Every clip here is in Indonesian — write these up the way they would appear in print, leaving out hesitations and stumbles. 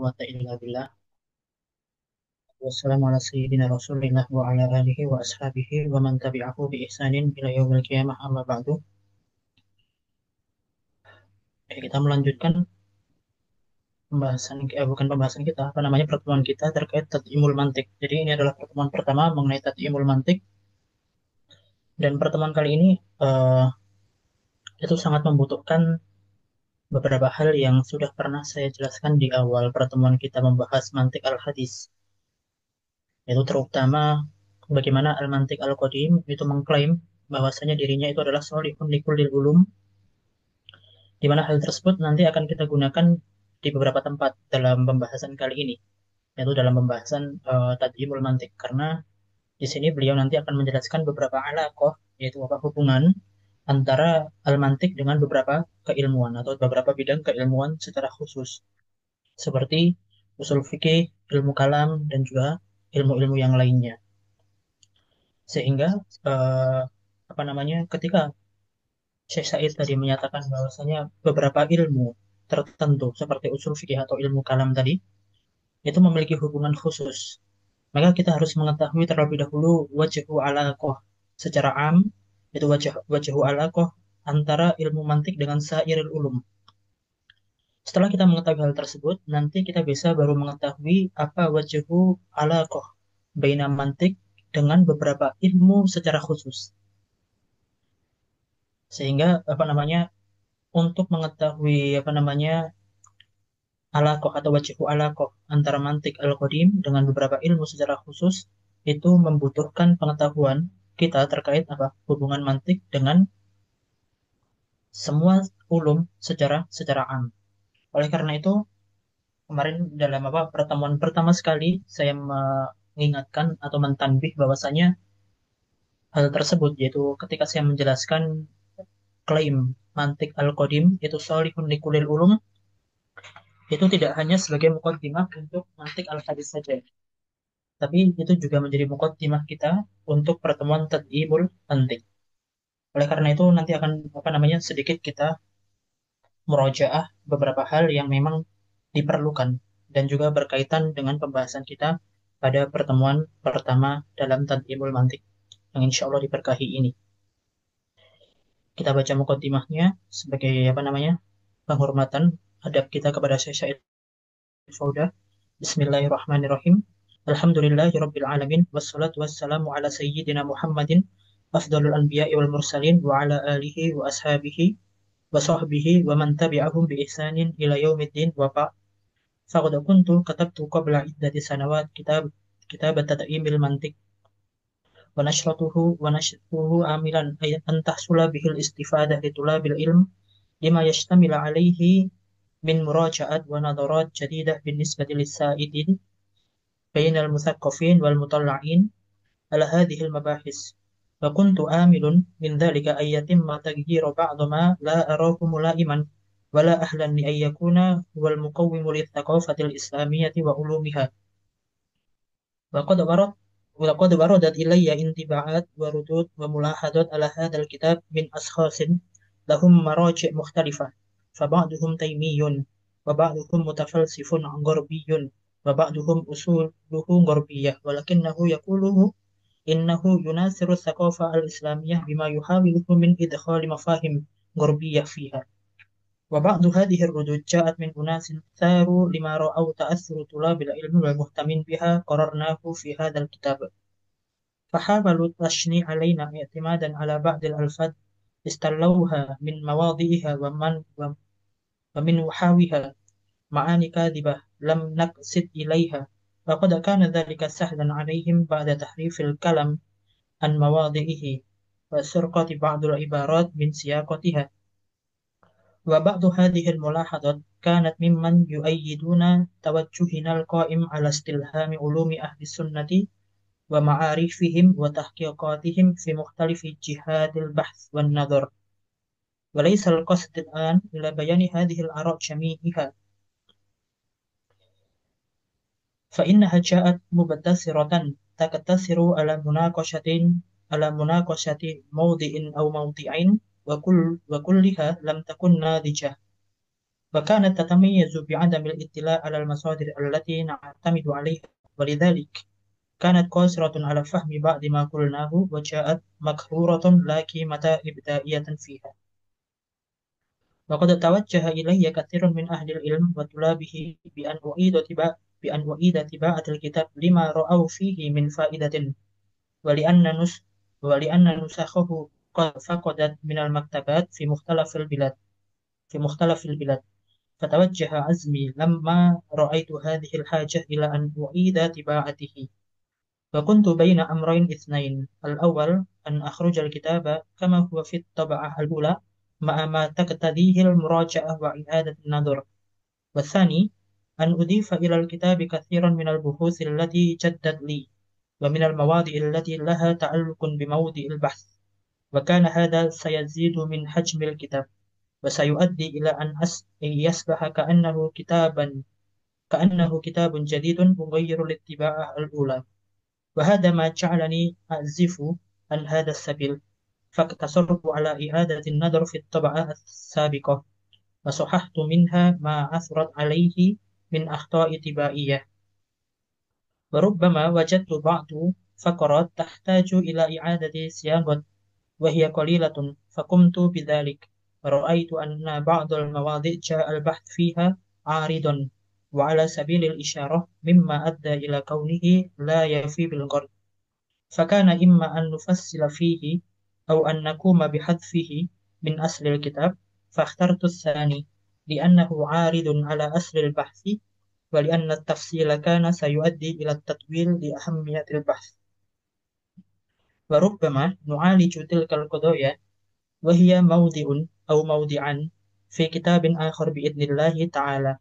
quwwata illa billah. Wassalamu ala sayyidina Rasulillah wa ala alihi wa ashabihi wa man tabi'ahu bi ihsanin ila yaumil qiyamah amma ba'du. Kita melanjutkan bukan pembahasan kita, apa namanya, pertemuan kita terkait tatimul mantik. Jadi ini adalah pertemuan pertama mengenai tatimul mantik, dan pertemuan kali ini eh, itu sangat membutuhkan beberapa hal yang sudah pernah saya jelaskan di awal pertemuan kita membahas mantik al-hadis. Yaitu terutama bagaimana al-mantik al-qadim itu mengklaim bahwasanya dirinya itu adalah sholihun likulil ulum, di mana hal tersebut nanti akan kita gunakan di beberapa tempat dalam pembahasan kali ini, yaitu dalam pembahasan tadhimul mantik. Karena di sini beliau nanti akan menjelaskan beberapa alaqah, yaitu apa hubungan antara al-mantik dengan beberapa keilmuan atau beberapa bidang keilmuan secara khusus, seperti usul fikih, ilmu kalam, dan juga ilmu-ilmu yang lainnya. Sehingga eh, apa namanya, ketika Syekh Said tadi menyatakan bahwasanya beberapa ilmu tertentu seperti usul fikih atau ilmu kalam tadi itu memiliki hubungan khusus, maka kita harus mengetahui terlebih dahulu wajhu alaqah secara am, itu wajhu alaqah antara ilmu mantik dengan sairil ulum. Setelah kita mengetahui hal tersebut, nanti kita bisa baru mengetahui apa wajhu alaqah baina mantik dengan beberapa ilmu secara khusus. Sehingga apa namanya, untuk mengetahui apa namanya alaqah atau wajhu alaqah antara mantik al-qadim dengan beberapa ilmu secara khusus, itu membutuhkan pengetahuan kita terkait apa hubungan mantik dengan semua ulum secara am. Oleh karena itu, kemarin dalam apa pertemuan pertama sekali saya mengingatkan atau mentanbih bahwasanya hal tersebut, yaitu ketika saya menjelaskan klaim mantik al-qadim itu sholihun likulil ulum, itu tidak hanya sebagai mukaddimah untuk mantik al-hadis saja, tapi itu juga menjadi mukaddimah kita untuk pertemuan tadhimul mantik. Oleh karena itu nanti akan apa namanya sedikit kita murojaah beberapa hal yang memang diperlukan dan juga berkaitan dengan pembahasan kita pada pertemuan pertama dalam tadhimul mantik yang insya Allah diberkahi ini. Kita baca mukaddimahnya sebagai apa namanya penghormatan adab kita kepada Syekh Syaid Faudah. Bismillahirrahmanirrahim. Alhamdulillahirabbil alamin wassalatu wassalamu ala sayyidina Muhammadin afdhalul anbiya'i wal mursalin wa ala alihi wa ashabihi wa sahbihi wa man tabi'ahum bi ihsanin ila yaumiddin wa ba'd. Faqad kuntu katabtu qabla iddati sanawat kitab tad'imil mantiq wa nashratuhu amilan ay an tahsula bihil istifadah li tulabil ilm lima yashtamil alaihi min muraja'at wa nadarat jadidah bin nisbati lis-sa'idin بين المثقفين والمطلعين على هذه المباحث. وكنت آمل من ذلك أن يتم تغيير بعض ما لا أراه ملائما ولا أهلا لأن يكون هو المقوم للثقافة الإسلامية وعلومها. وقد ورد ولقد وردت إلي انطباعات وردود وملاحظات على هذا الكتاب من أشخاص لهم مراجع مختلفة، فبعضهم تيمي وبعضهم متفلسف غربي وبعضهم أصوله غربية، ولكنه يقوله إنه يناصر الثقافة الإسلامية بما يحاوله من إدخال مفاهيم غربية فيها. وبعض هذه الردود جاءت من أناس ثاروا لما رأوا تأثر طلاب العلم والمهتمين بها قررناه في هذا الكتاب، فحاولوا التشنيع علينا اعتمادا على بعض الألفاظ استلوها من مواضعها ومن وحاوها معاني كاذبة لم نقصد إليها، وقد كان ذلك سهلا عليهم بعد تحريف الكلام عن مواضعه وسرقة بعض العبارات من سياقتها. وبعض هذه الملاحظات كانت ممن يؤيدون توجهنا القائم على استلهام علوم أهل السنة ومعارفهم وتحقيقاتهم في مختلف جهات البحث والنظر، وليس القصد الآن إلى بيان هذه الآراء جميعها، فإنها جاءت مبتسرة تقتصر على مناقشة موضع أو موضعين وكلها لم تكن ناضجة. وكانت تتميز بعدم الاطلاع على المصادر التي نعتمد عليها، ولذلك كانت قاصرة على فهم بعض ما قلناه، وجاءت مقرورة لا قيمة إبداعية فيها. وقد توجه إلي كثير من أهل العلم وطلابه بأن أعيد طباعة الكتاب لما رأوا فيه من فائدة، ولأن نس ولأن نسخه قد فقدت من المكتبات في مختلف البلاد. فتوجه عزمي لما رأيت هذه الحاجة إلى أن أعيد طباعته. وكنت بين أمرين اثنين: الأول أن أخرج الكتاب كما هو في الطبعة الأولى مع ما تقتضيه المراجعة وإعادة النظر، والثاني أن أضيف إلى الكتاب كثيرا من البحوث التي جدت لي، ومن المواضع التي لها تعلق بموضع البحث. وكان هذا سيزيد من حجم الكتاب، وسيؤدي إلى أن يصبح كأنه كتاب جديد مغير للطباعة الأولى. وهذا ما جعلني أعزف عن هذا السبيل، فاقتصرت على إعادة النظر في الطبعة السابقة، وصححت منها ما عثرت عليه من أخطاء طبائية. وربما وجدت بعض فقرات تحتاج إلى إعادة صياغة وهي قليلة، فقمت بذلك. ورأيت أن بعض المواضيع جاء البحث فيها عارض وعلى سبيل الإشارة، مما أدى إلى كونه لا يفي بالغرض، فكان إما أن نفصل فيه أو أن نقوم بحذفه من أصل الكتاب. فاخترت الثاني، لأنه عارض على أصل البحث، ولأن التفصيل كان سيؤدي إلى التطويل لأهمية البحث. وربما نعالج تلك القضايا وهي موضع أو موضعان في كتاب آخر بإذن الله تعالى.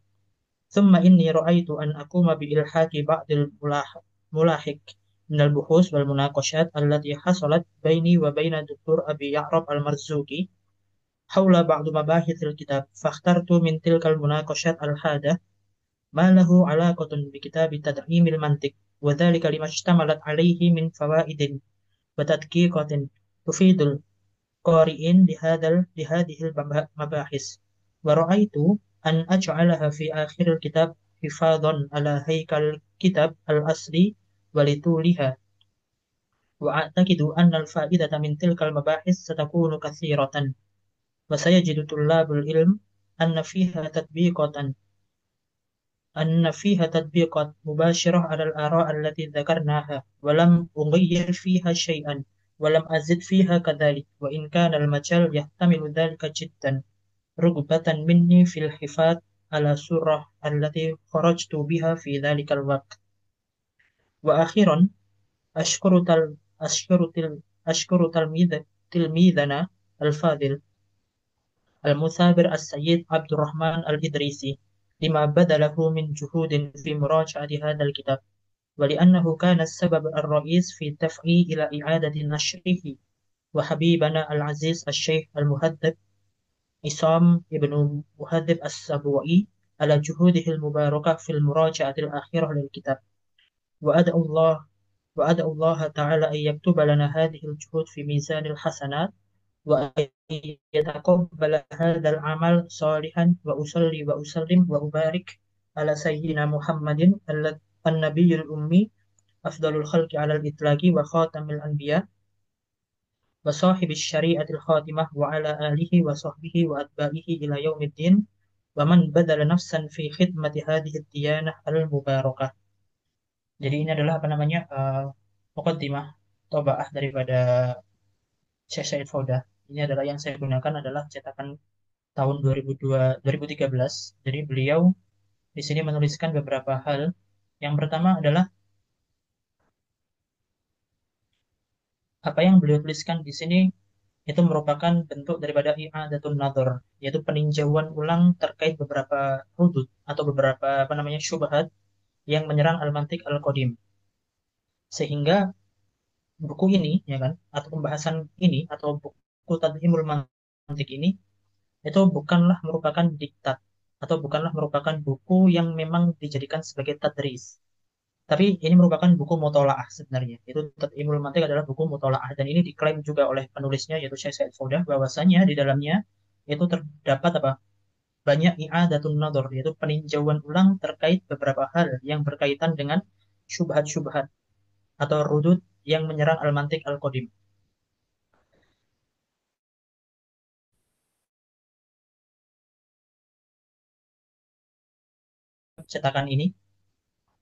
ثم إني رأيت أن أقوم بإلحاق بعض الملاحق من البحوث والمناقشات التي حصلت بيني وبين الدكتور أبي يعرب المرزوقي حول بعض مباحث الكتاب. فاخترت من تلك المناقشات الحادة ما له علاقة بكتاب تدعيم المنطق، وذلك لما اشتملت عليه من فوائد وتدقيقات تفيد القارئين لهذه المباحث. ورأيت أن أجعلها في آخر الكتاب حفاظا على هيكل الكتاب الأصلي ولطولها. وأعتقد أن الفائدة من تلك المباحث ستكون كثيرة، وسيجد طلاب العلم أن فيها تطبيقات مباشرة على الآراء التي ذكرناها، ولم أغير فيها شيئا ولم أزد فيها كذلك، وإن كان المجال يحتمل ذلك جدا، رغبة مني في الحفاظ على السرة التي خرجت بها في ذلك الوقت. وأخيرا أشكر تل أشكر تل أشكر تلميذنا الفاضل المثابر السيد عبد الرحمن الإدريسي لما بذله من جهود في مراجعة هذا الكتاب، ولأنه كان السبب الرئيس في دفعي إلى إعادة نشره. وحبيبنا العزيز الشيخ المهذب عصام ابن مهذب السبوعي على جهوده المباركة في المراجعة الأخيرة للكتاب. وأدعو الله وأدعو الله تعالى أن يكتب لنا هذه الجهود في ميزان الحسنات، وأن يتقبل هذا العمل صالحا. وأصلي وأسلم وأبارك على سيدنا محمد النبي الأمي، أفضل الخلق على الإطلاق وخاتم الأنبياء وصاحب الشريعة الخاتمة، وعلى آله وصحبه وأتباعه إلى يوم الدين، ومن بذل نفسا في خدمة هذه الديانة المباركة. Jadi ini adalah apa namanya muqaddimah tobaah daripada Syekh Said Fauda. Ini adalah yang saya gunakan adalah cetakan tahun 2013. Jadi beliau di sini menuliskan beberapa hal. Yang pertama adalah apa yang beliau tuliskan di sini itu merupakan bentuk daripada i'adatun nadhar, yaitu peninjauan ulang terkait beberapa hudud atau beberapa apa namanya syubhat yang menyerang al-mantiq al-qadim. Sehingga buku ini ya kan atau pembahasan ini atau buku Tadhimul Mantiq ini itu bukanlah merupakan diktat atau bukanlah merupakan buku yang memang dijadikan sebagai tadris. Tapi ini merupakan buku mutolaah sebenarnya. Itu Tadhimul Mantiq adalah buku mutolaah, dan ini diklaim juga oleh penulisnya yaitu Syekh Said Faudah bahwasanya di dalamnya itu terdapat apa? banyak i'adatun nador, yaitu peninjauan ulang terkait beberapa hal yang berkaitan dengan syubhat-syubhat atau rudud yang menyerang al-mantik al-qadim. Cetakan ini,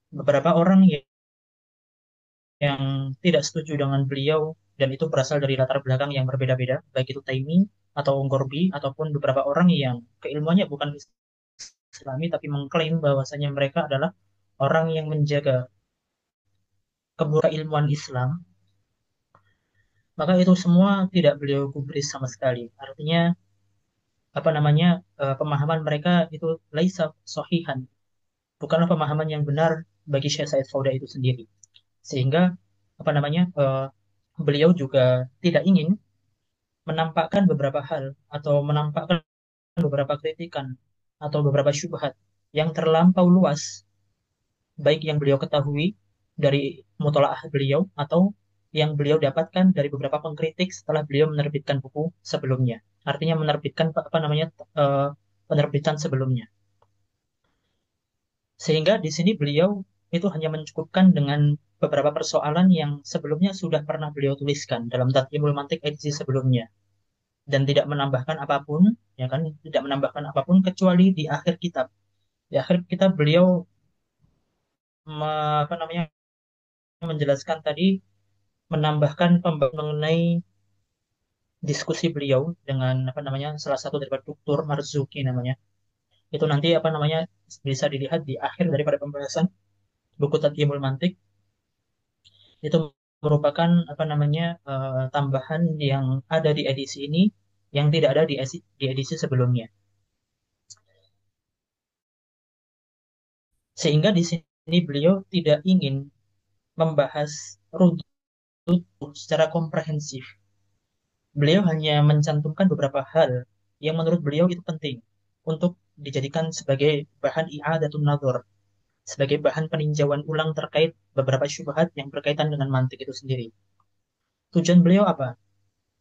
beberapa orang yang tidak setuju dengan beliau dan itu berasal dari latar belakang yang berbeda-beda, baik itu Taimi atau Ghorbi ataupun beberapa orang yang keilmuannya bukan Islami tapi mengklaim bahwasanya mereka adalah orang yang menjaga keilmuan Islam, maka itu semua tidak beliau gubris sama sekali. Artinya apa namanya pemahaman mereka itu laisa sohihan, bukanlah pemahaman yang benar bagi Syekh Said Fauda itu sendiri. Sehingga apa namanya beliau juga tidak ingin menampakkan beberapa hal atau menampakkan beberapa kritikan atau beberapa syubhat yang terlampau luas, baik yang beliau ketahui dari mutolaah beliau atau yang beliau dapatkan dari beberapa pengkritik setelah beliau menerbitkan buku sebelumnya. Artinya menerbitkan apa namanya eh, penerbitan sebelumnya. Sehingga di sini beliau itu hanya mencukupkan dengan beberapa persoalan yang sebelumnya sudah pernah beliau tuliskan dalam Tathimul Mantiq edisi sebelumnya dan tidak menambahkan apapun, ya kan, tidak menambahkan apapun kecuali di akhir kitab. Di akhir kitab beliau apa namanya menjelaskan tadi, menambahkan pembahasan mengenai diskusi beliau dengan apa namanya salah satu daripada Dr. Marzuki namanya. Itu nanti apa namanya bisa dilihat di akhir daripada pembahasan buku Tathimul Mantiq. Itu merupakan apa namanya tambahan yang ada di edisi ini yang tidak ada di edisi sebelumnya. Sehingga di sini beliau tidak ingin membahas rudud secara komprehensif. Beliau hanya mencantumkan beberapa hal yang menurut beliau itu penting untuk dijadikan sebagai bahan i'adatun nazar, sebagai bahan peninjauan ulang terkait beberapa syubhat yang berkaitan dengan mantik itu sendiri. Tujuan beliau apa?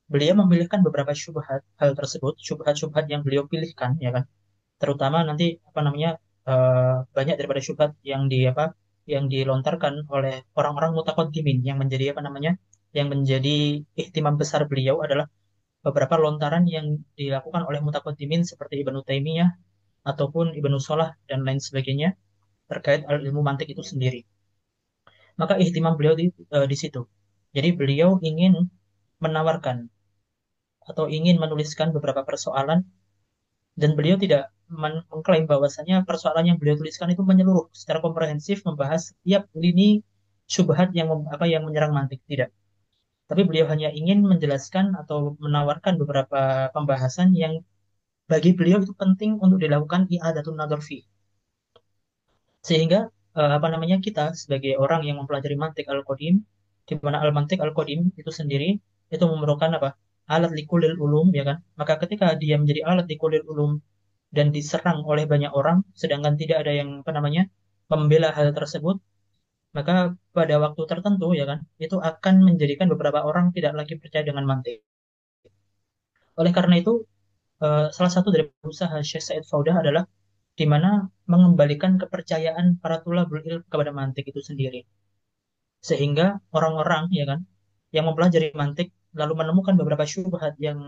Beliau memilihkan beberapa syubhat hal tersebut, syubhat-syubhat yang beliau pilihkan, ya kan? Terutama nanti apa namanya banyak daripada syubhat yang yang dilontarkan oleh orang-orang mutaqaddimin yang menjadi apa namanya yang menjadi ihtimam besar beliau adalah beberapa lontaran yang dilakukan oleh mutaqaddimin seperti Ibnu Taimiyah ataupun Ibnu Salah dan lain sebagainya terkait ilmu mantik itu sendiri. Maka ihtimam beliau di situ. Jadi beliau ingin menawarkan atau ingin menuliskan beberapa persoalan dan beliau tidak mengklaim bahwasanya persoalan yang beliau tuliskan itu menyeluruh secara komprehensif membahas setiap lini syubhat yang menyerang mantik, tidak. Tapi beliau hanya ingin menjelaskan atau menawarkan beberapa pembahasan yang bagi beliau itu penting untuk dilakukan i'adatun nadhar fi. Sehingga apa namanya kita sebagai orang yang mempelajari mantik al-qadim, di mana al-mantik al-qadim itu sendiri itu memerlukan apa? Alat likulil ulum, ya kan? Maka ketika dia menjadi alat likulil ulum dan diserang oleh banyak orang, sedangkan tidak ada yang apa namanya membela hal tersebut, maka pada waktu tertentu, ya kan, itu akan menjadikan beberapa orang tidak lagi percaya dengan mantik. Oleh karena itu, salah satu dari usaha Syekh Said Faudah adalah di mana mengembalikan kepercayaan para tulabul ilm kepada mantik itu sendiri. Sehingga orang-orang, ya kan, yang mempelajari mantik lalu menemukan beberapa syubhat yang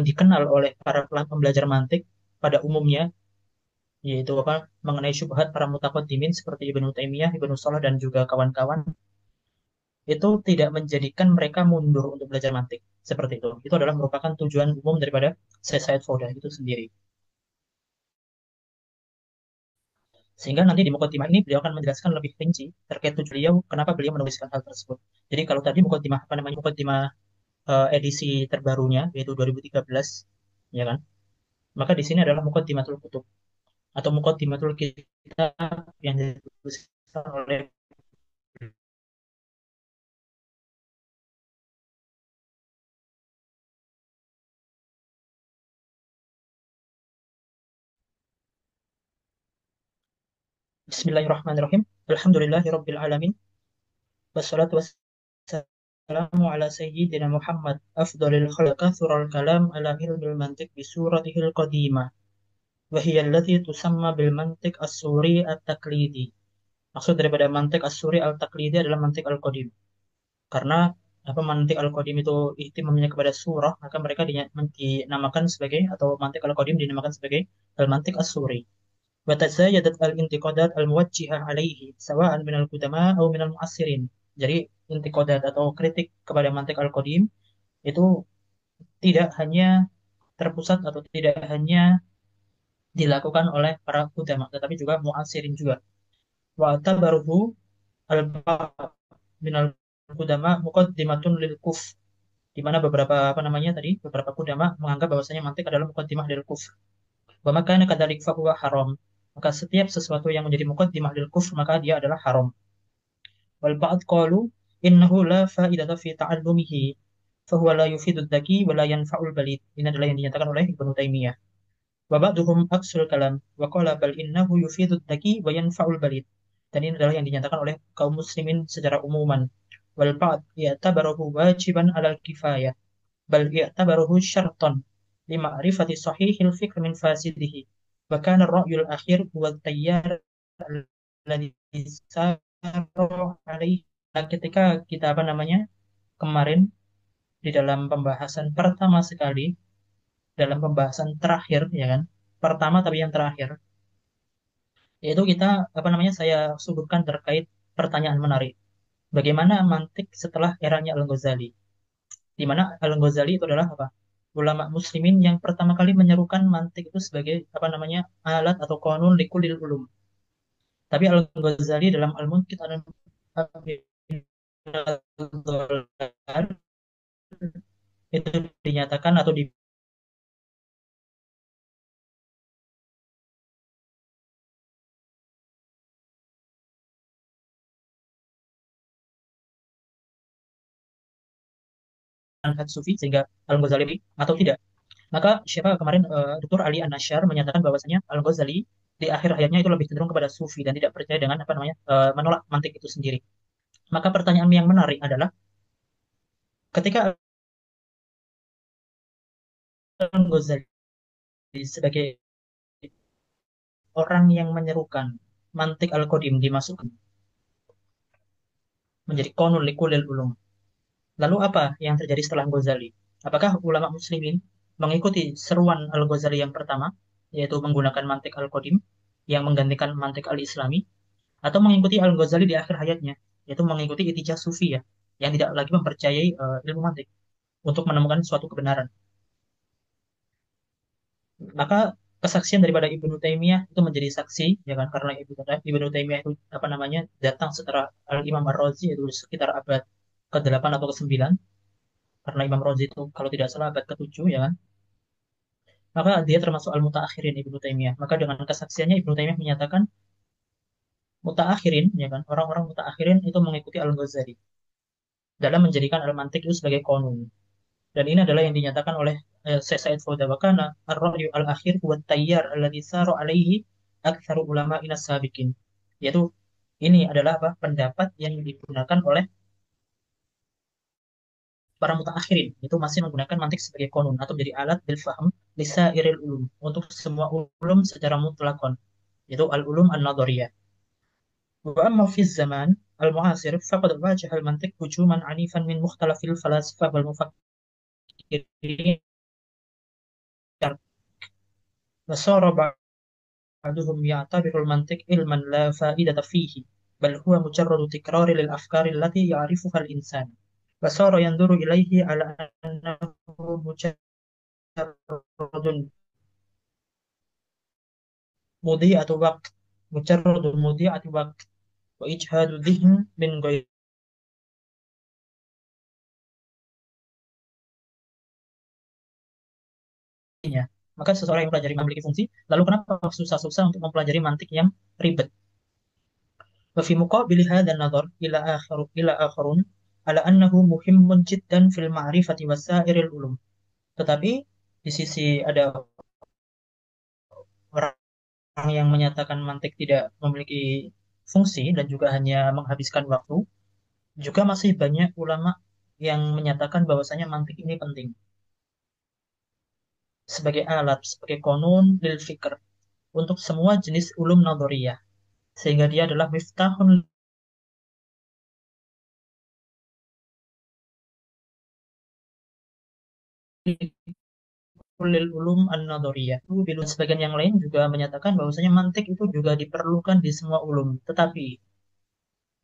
dikenal oleh para pembelajar mantik pada umumnya, yaitu mengenai syubhat para mutaqaddimin seperti Ibnu Taimiyah, Ibnu Salah dan juga kawan-kawan, itu tidak menjadikan mereka mundur untuk belajar mantik seperti itu. Itu adalah merupakan tujuan umum daripada Syekh Said Faudah itu sendiri. Sehingga nanti di Muqaddimah ini beliau akan menjelaskan lebih rinci terkait tujuan beliau, kenapa beliau menuliskan hal tersebut. Jadi kalau tadi Muqaddimah Muqaddimah edisi terbarunya yaitu 2013, ya kan? Maka di sini adalah Muqaddimatul Kutub atau Muqaddimatul Kitab yang dituliskan oleh Bismillahirrahmanirrahim. Alhamdulillahirabbil alamin. Wassalatu wassalamu Assalamu ala sayyidina Muhammad afdalil khalq kathural kalam ala ilmil mantiq bisuratihil qadimah wa hiya allati tusamma bil mantiq as-suri at-taqlidi. Maksud daripada mantiq as-suri al-taqlidi adalah mantiq al-qadim. Karena apa mantiq al-qadim itu ihtimamnya kepada surah, maka mereka dinamakan sebagai atau mantiq al-qadim dinamakan sebagai al-mantiq as-suri. Wa tazayadat al-intiqadat al-muwajjihah alaihi sawa'an minal qudama atau minal mu'assirin. Jadi intiqadat atau kritik kepada mantiq al-qadim itu tidak hanya terpusat atau tidak hanya dilakukan oleh para ulama tetapi juga mu'assirin juga. Wa tabaruhu minal ulama muqaddimatun lil kuf, di mana beberapa apa namanya tadi beberapa ulama menganggap bahwasanya mantik adalah muqaddimah lil kuf. Wa makana kadzalik fa huwa haram. Maka setiap sesuatu yang menjadi muqaddimah lil kuf maka dia adalah haram. Wal ba'd qalu innahu la fa'idata fi ta'allumihi fa huwa la yufidu dzaki wa la yanfa'ul balid. Ini adalah yang dinyatakan oleh Ibnu Taimiyah. Wa ba'duhum aksul kalam wa qala bal innahu yufidu dzaki wa yanfa'ul balid. Dan ini adalah yang dinyatakan oleh kaum muslimin secara umuman. Wal ba'd ya'tabaruhu wajiban 'alal kifayah bal ya'tabaruhu syartan lima'rifati sahihil fiqh min fasidihi. Wa kana ar-ra'yul akhir huwa at-tayyar alladhi saru alaihi. Ketika kita apa namanya kemarin di dalam pembahasan pertama sekali, dalam pembahasan terakhir ya kan, pertama tapi yang terakhir, yaitu kita apa namanya saya suguhkan terkait pertanyaan menarik. Bagaimana mantik setelah eranya Al-Ghazali? Di mana Al-Ghazali itu adalah apa? Ulama muslimin yang pertama kali menyerukan mantik itu sebagai apa namanya alat atau konun likulil ulum. Tapi Al-Ghazali dalam Al-Munqidh itu dinyatakan atau diangkat sufi sehingga Al-Ghazali atau tidak. Maka siapa kemarin Dr. Ali An-Nasyar menyatakan bahwasanya Al-Ghazali di akhir hayatnya itu lebih cenderung kepada sufi dan tidak percaya dengan apa namanya menolak mantik itu sendiri. Maka pertanyaan yang menarik adalah ketika Al-Ghazali sebagai orang yang menyerukan mantik Al-Qadim dimasukkan menjadi konul likulil ulum. Lalu apa yang terjadi setelah Ghazali? Apakah ulama muslimin mengikuti seruan Al-Ghazali yang pertama, yaitu menggunakan mantik Al-Qadim yang menggantikan mantik Al-Islami, atau mengikuti Al-Ghazali di akhir hayatnya, yaitu mengikuti itijah sufi ya, yang tidak lagi mempercayai ilmu mantik untuk menemukan suatu kebenaran. Maka kesaksian daripada Ibnu Taimiyah itu menjadi saksi ya kan, karena Ibnu Taimiyah itu apa namanya datang setelah Al-Imam Ar-Razi itu sekitar abad ke-8 atau ke-9, karena Imam Razi itu kalau tidak salah abad ke-7 ya kan. Maka dia termasuk al-mutaakhirin Ibnu Taimiyah. Maka dengan kesaksiannya Ibnu Taimiyah menyatakan mutaakhirin ya kan, orang-orang mutaakhirin itu mengikuti Al-Ghazali dalam menjadikan al-mantiq itu sebagai konun. Dan ini adalah yang dinyatakan oleh Syekh Said Fauda wa kana ar-ra'yu al-akhir huwa at-tayyar alladhi saru alaihi aktsaru ulama inas sabiqin. Yaitu ini adalah apa? Pendapat yang digunakan oleh para mutaakhirin itu masih menggunakan mantik sebagai konun atau menjadi alat bil fahm lisairil ulum untuk semua ulum secara mutlakon, yaitu al-ulum an-nadhariyah. Wa amma fi zaman al-mu'asir faqad wajaha al-mantiq hujuman anifan min mukhtalafil falasifah wal mufakkirin wa sara ba'duhum ya'tabiru al-mantiq ilman la fa'idata fihi bal huwa mujarradu tikrari lil afkari allati ya'rifuha al-insan wa sara yanzuru ilayhi ala annahu mujarradun mudhi'atu waqt mujarradu mudhi'ati waqt wa ijhadu dhihn min ghairi. Maka seseorang yang mempelajari memiliki fungsi, lalu kenapa susah-susah untuk mempelajari mantik yang ribet? Wa fi muqabili hadzal nadhar ila akharun ala annahu muhimmun jiddan fil ma'rifati wasairil ulum. Tetapi di sisi ada orang yang menyatakan mantik tidak memiliki fungsi dan juga hanya menghabiskan waktu, juga masih banyak ulama yang menyatakan bahwasanya mantik ini penting sebagai alat, sebagai konun lil fikr untuk semua jenis ulum nadoriyah, sehingga dia adalah miftahun lil ulum an-nadoriyah. Sebagian yang lain juga menyatakan bahwasanya mantik itu juga diperlukan di semua ulum, tetapi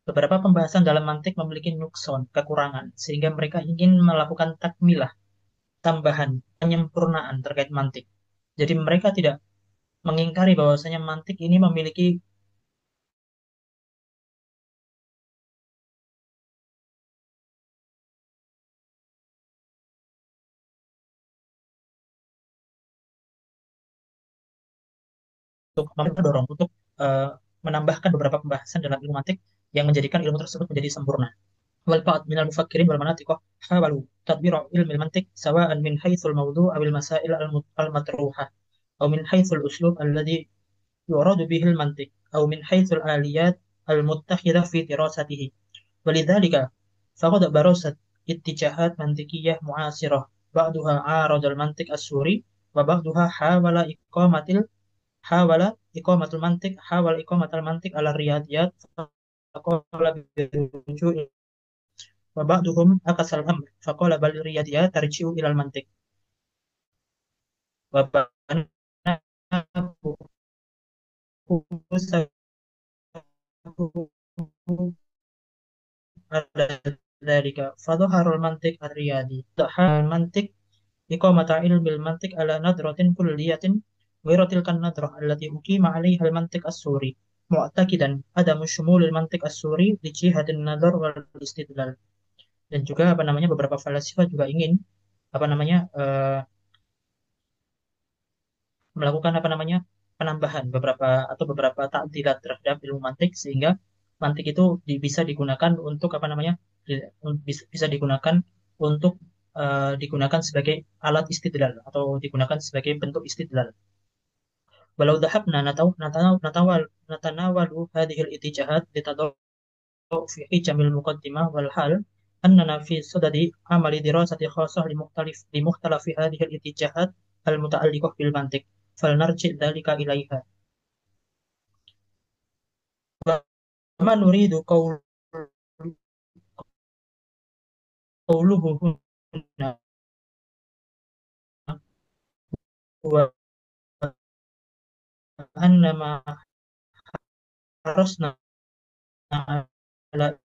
beberapa pembahasan dalam mantik memiliki nukson, kekurangan, sehingga mereka ingin melakukan takmilah, tambahan, penyempurnaan terkait mantik. Jadi mereka tidak mengingkari bahwasanya mantik ini memiliki untuk mendorong untuk eh, menambahkan beberapa pembahasan dalam ilmu mantik yang menjadikan ilmu tersebut menjadi sempurna. والبعض من المفكرين والمناطق حاولوا تطبيق علم المنطق سواء من حيث الموضوع أو المسائل المطروحة أو من حيث الأسلوب الذي يراد به المنطق أو من حيث الآليات المتخذة في دراسته ولذلك فقد برزت اتجاهات منطقية معاصرة بعضها عارض المنطق السوري وبعضها حاول إقامة المنطق على الرياضيات فقال بالرجوع وبعضهم عكس الأمر فقال بل الرياضيات ترجع إلى المنطق وبنى بحوثه على ذلك فظهر المنطق الرياضي ضحى المنطق إقامة علم المنطق على نظرة كلية غير تلك النظرة التي أقيم عليها المنطق السوري معتقدا عدم شمول المنطق السوري لجهة النظر والاستدلال. Dan juga apa namanya beberapa falsafah juga ingin apa namanya melakukan apa namanya penambahan beberapa takdilat terhadap ilmu mantik, sehingga mantik itu bisa digunakan untuk apa namanya bisa digunakan untuk digunakan sebagai alat istidlal atau digunakan sebagai bentuk istidlal. Walau dhahabna natanawalu hadhihi al-ittijahat litadaw fi hijamil muqaddimah wal hal أننا في صدد عمل دراسة خاصة لمختلف هذه الاتجاهات المتعلقة بالمنطق فلنرجع ذلك إليها. وما نريد قوله هنا هو أن ما حرصنا على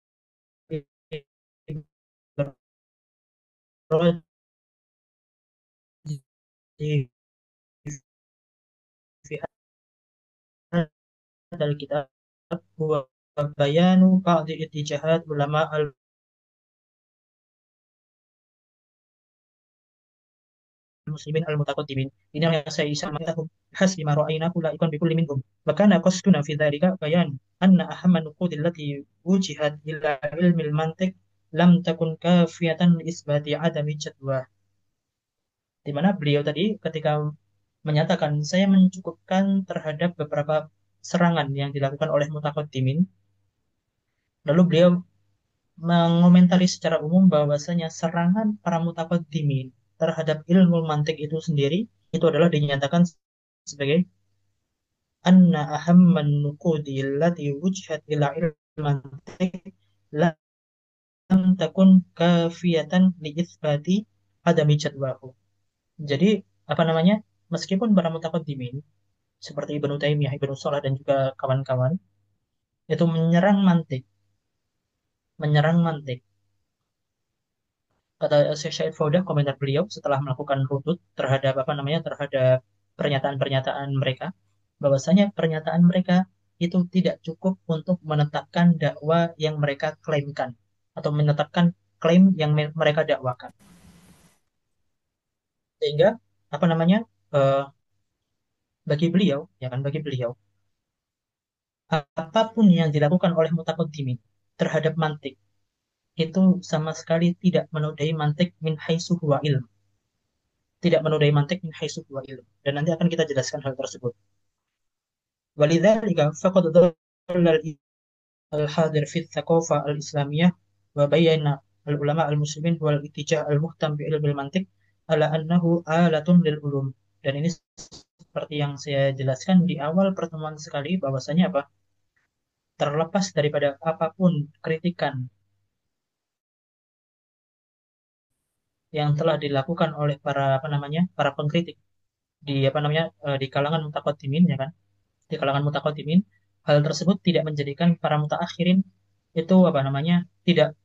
إبراز في هذا الكتاب هو بيان بعض اتجاهات علماء المسلمين المتقدمين إنما سيسمعهم حسب ما رأيناه لائقا بكل منهم وكان قصدنا في ذلك بيان أن أهم النقود التي وجهت إلى علم المنطق لم تكن كافية لإثبات عدم جدوى. Di mana beliau tadi ketika menyatakan saya mencukupkan terhadap beberapa serangan yang dilakukan oleh mutakhaddimin, lalu beliau mengomentari secara umum bahwasanya serangan para mutakhaddimin terhadap ilmu mantik itu sendiri itu adalah dinyatakan sebagai anna ahamman nuqudi allati wujhat ila ilmi mantik lam takun kafiyatan li itsbati adami jadwahu. Jadi apa namanya? Meskipun para mutaqaddimin seperti Ibnu Taimiyah, Ibnu Salah dan juga kawan-kawan itu menyerang mantik. Kata Syekh Syed Faudah, komentar beliau setelah melakukan rutut terhadap apa namanya terhadap pernyataan-pernyataan mereka, bahwasanya pernyataan mereka itu tidak cukup untuk menetapkan dakwah yang mereka klaimkan atau menetapkan klaim yang mereka dakwakan. Sehingga apa namanya eh, bagi beliau, ya kan bagi beliau, apapun yang dilakukan oleh mutaqaddimin terhadap mantik itu sama sekali tidak menodai mantik min haitsu huwa ilm, tidak menodai mantik min haitsu huwa ilm, dan nanti akan kita jelaskan hal tersebut. Walidzalika faqad dhalla al-hadir fi tsaqafah al-islamiyah wa bayyana al-ulama al-muslimin wal ittijah al-muhtam bi ilmil mantiq ala annahu alatun lil ulum. Dan ini seperti yang saya jelaskan di awal pertemuan sekali bahwasanya apa? Terlepas daripada apapun kritikan yang telah dilakukan oleh para apa namanya? Para pengkritik di apa namanya? Di kalangan mutaqaddimin ya kan? Di kalangan mutaqaddimin, hal tersebut tidak menjadikan para mutaakhirin itu apa namanya? Tidak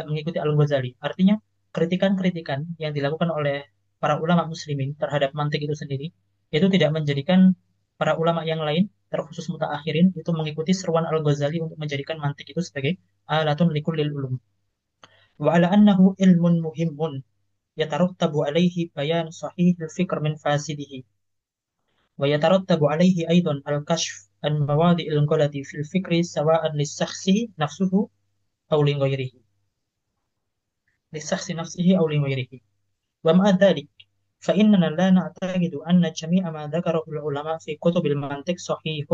mengikuti Al-Ghazali. Artinya kritikan-kritikan yang dilakukan oleh para ulama muslimin terhadap mantik itu sendiri itu tidak menjadikan para ulama yang lain terkhusus mutaakhirin itu mengikuti seruan Al-Ghazali untuk menjadikan mantik itu sebagai alatun likullil ulum. Wa ala annahu ilmun muhimun yatarattabu alaihi bayan sahihil fikr min fasidihi. ويترتب عليه أيضا الكشف عن مواضع الغلط في الفكر سواء للشخص نفسه أو لغيره ومع ذلك فإننا لا نعتقد أن جميع ما ذكره العلماء في كتب المنطق صحيح.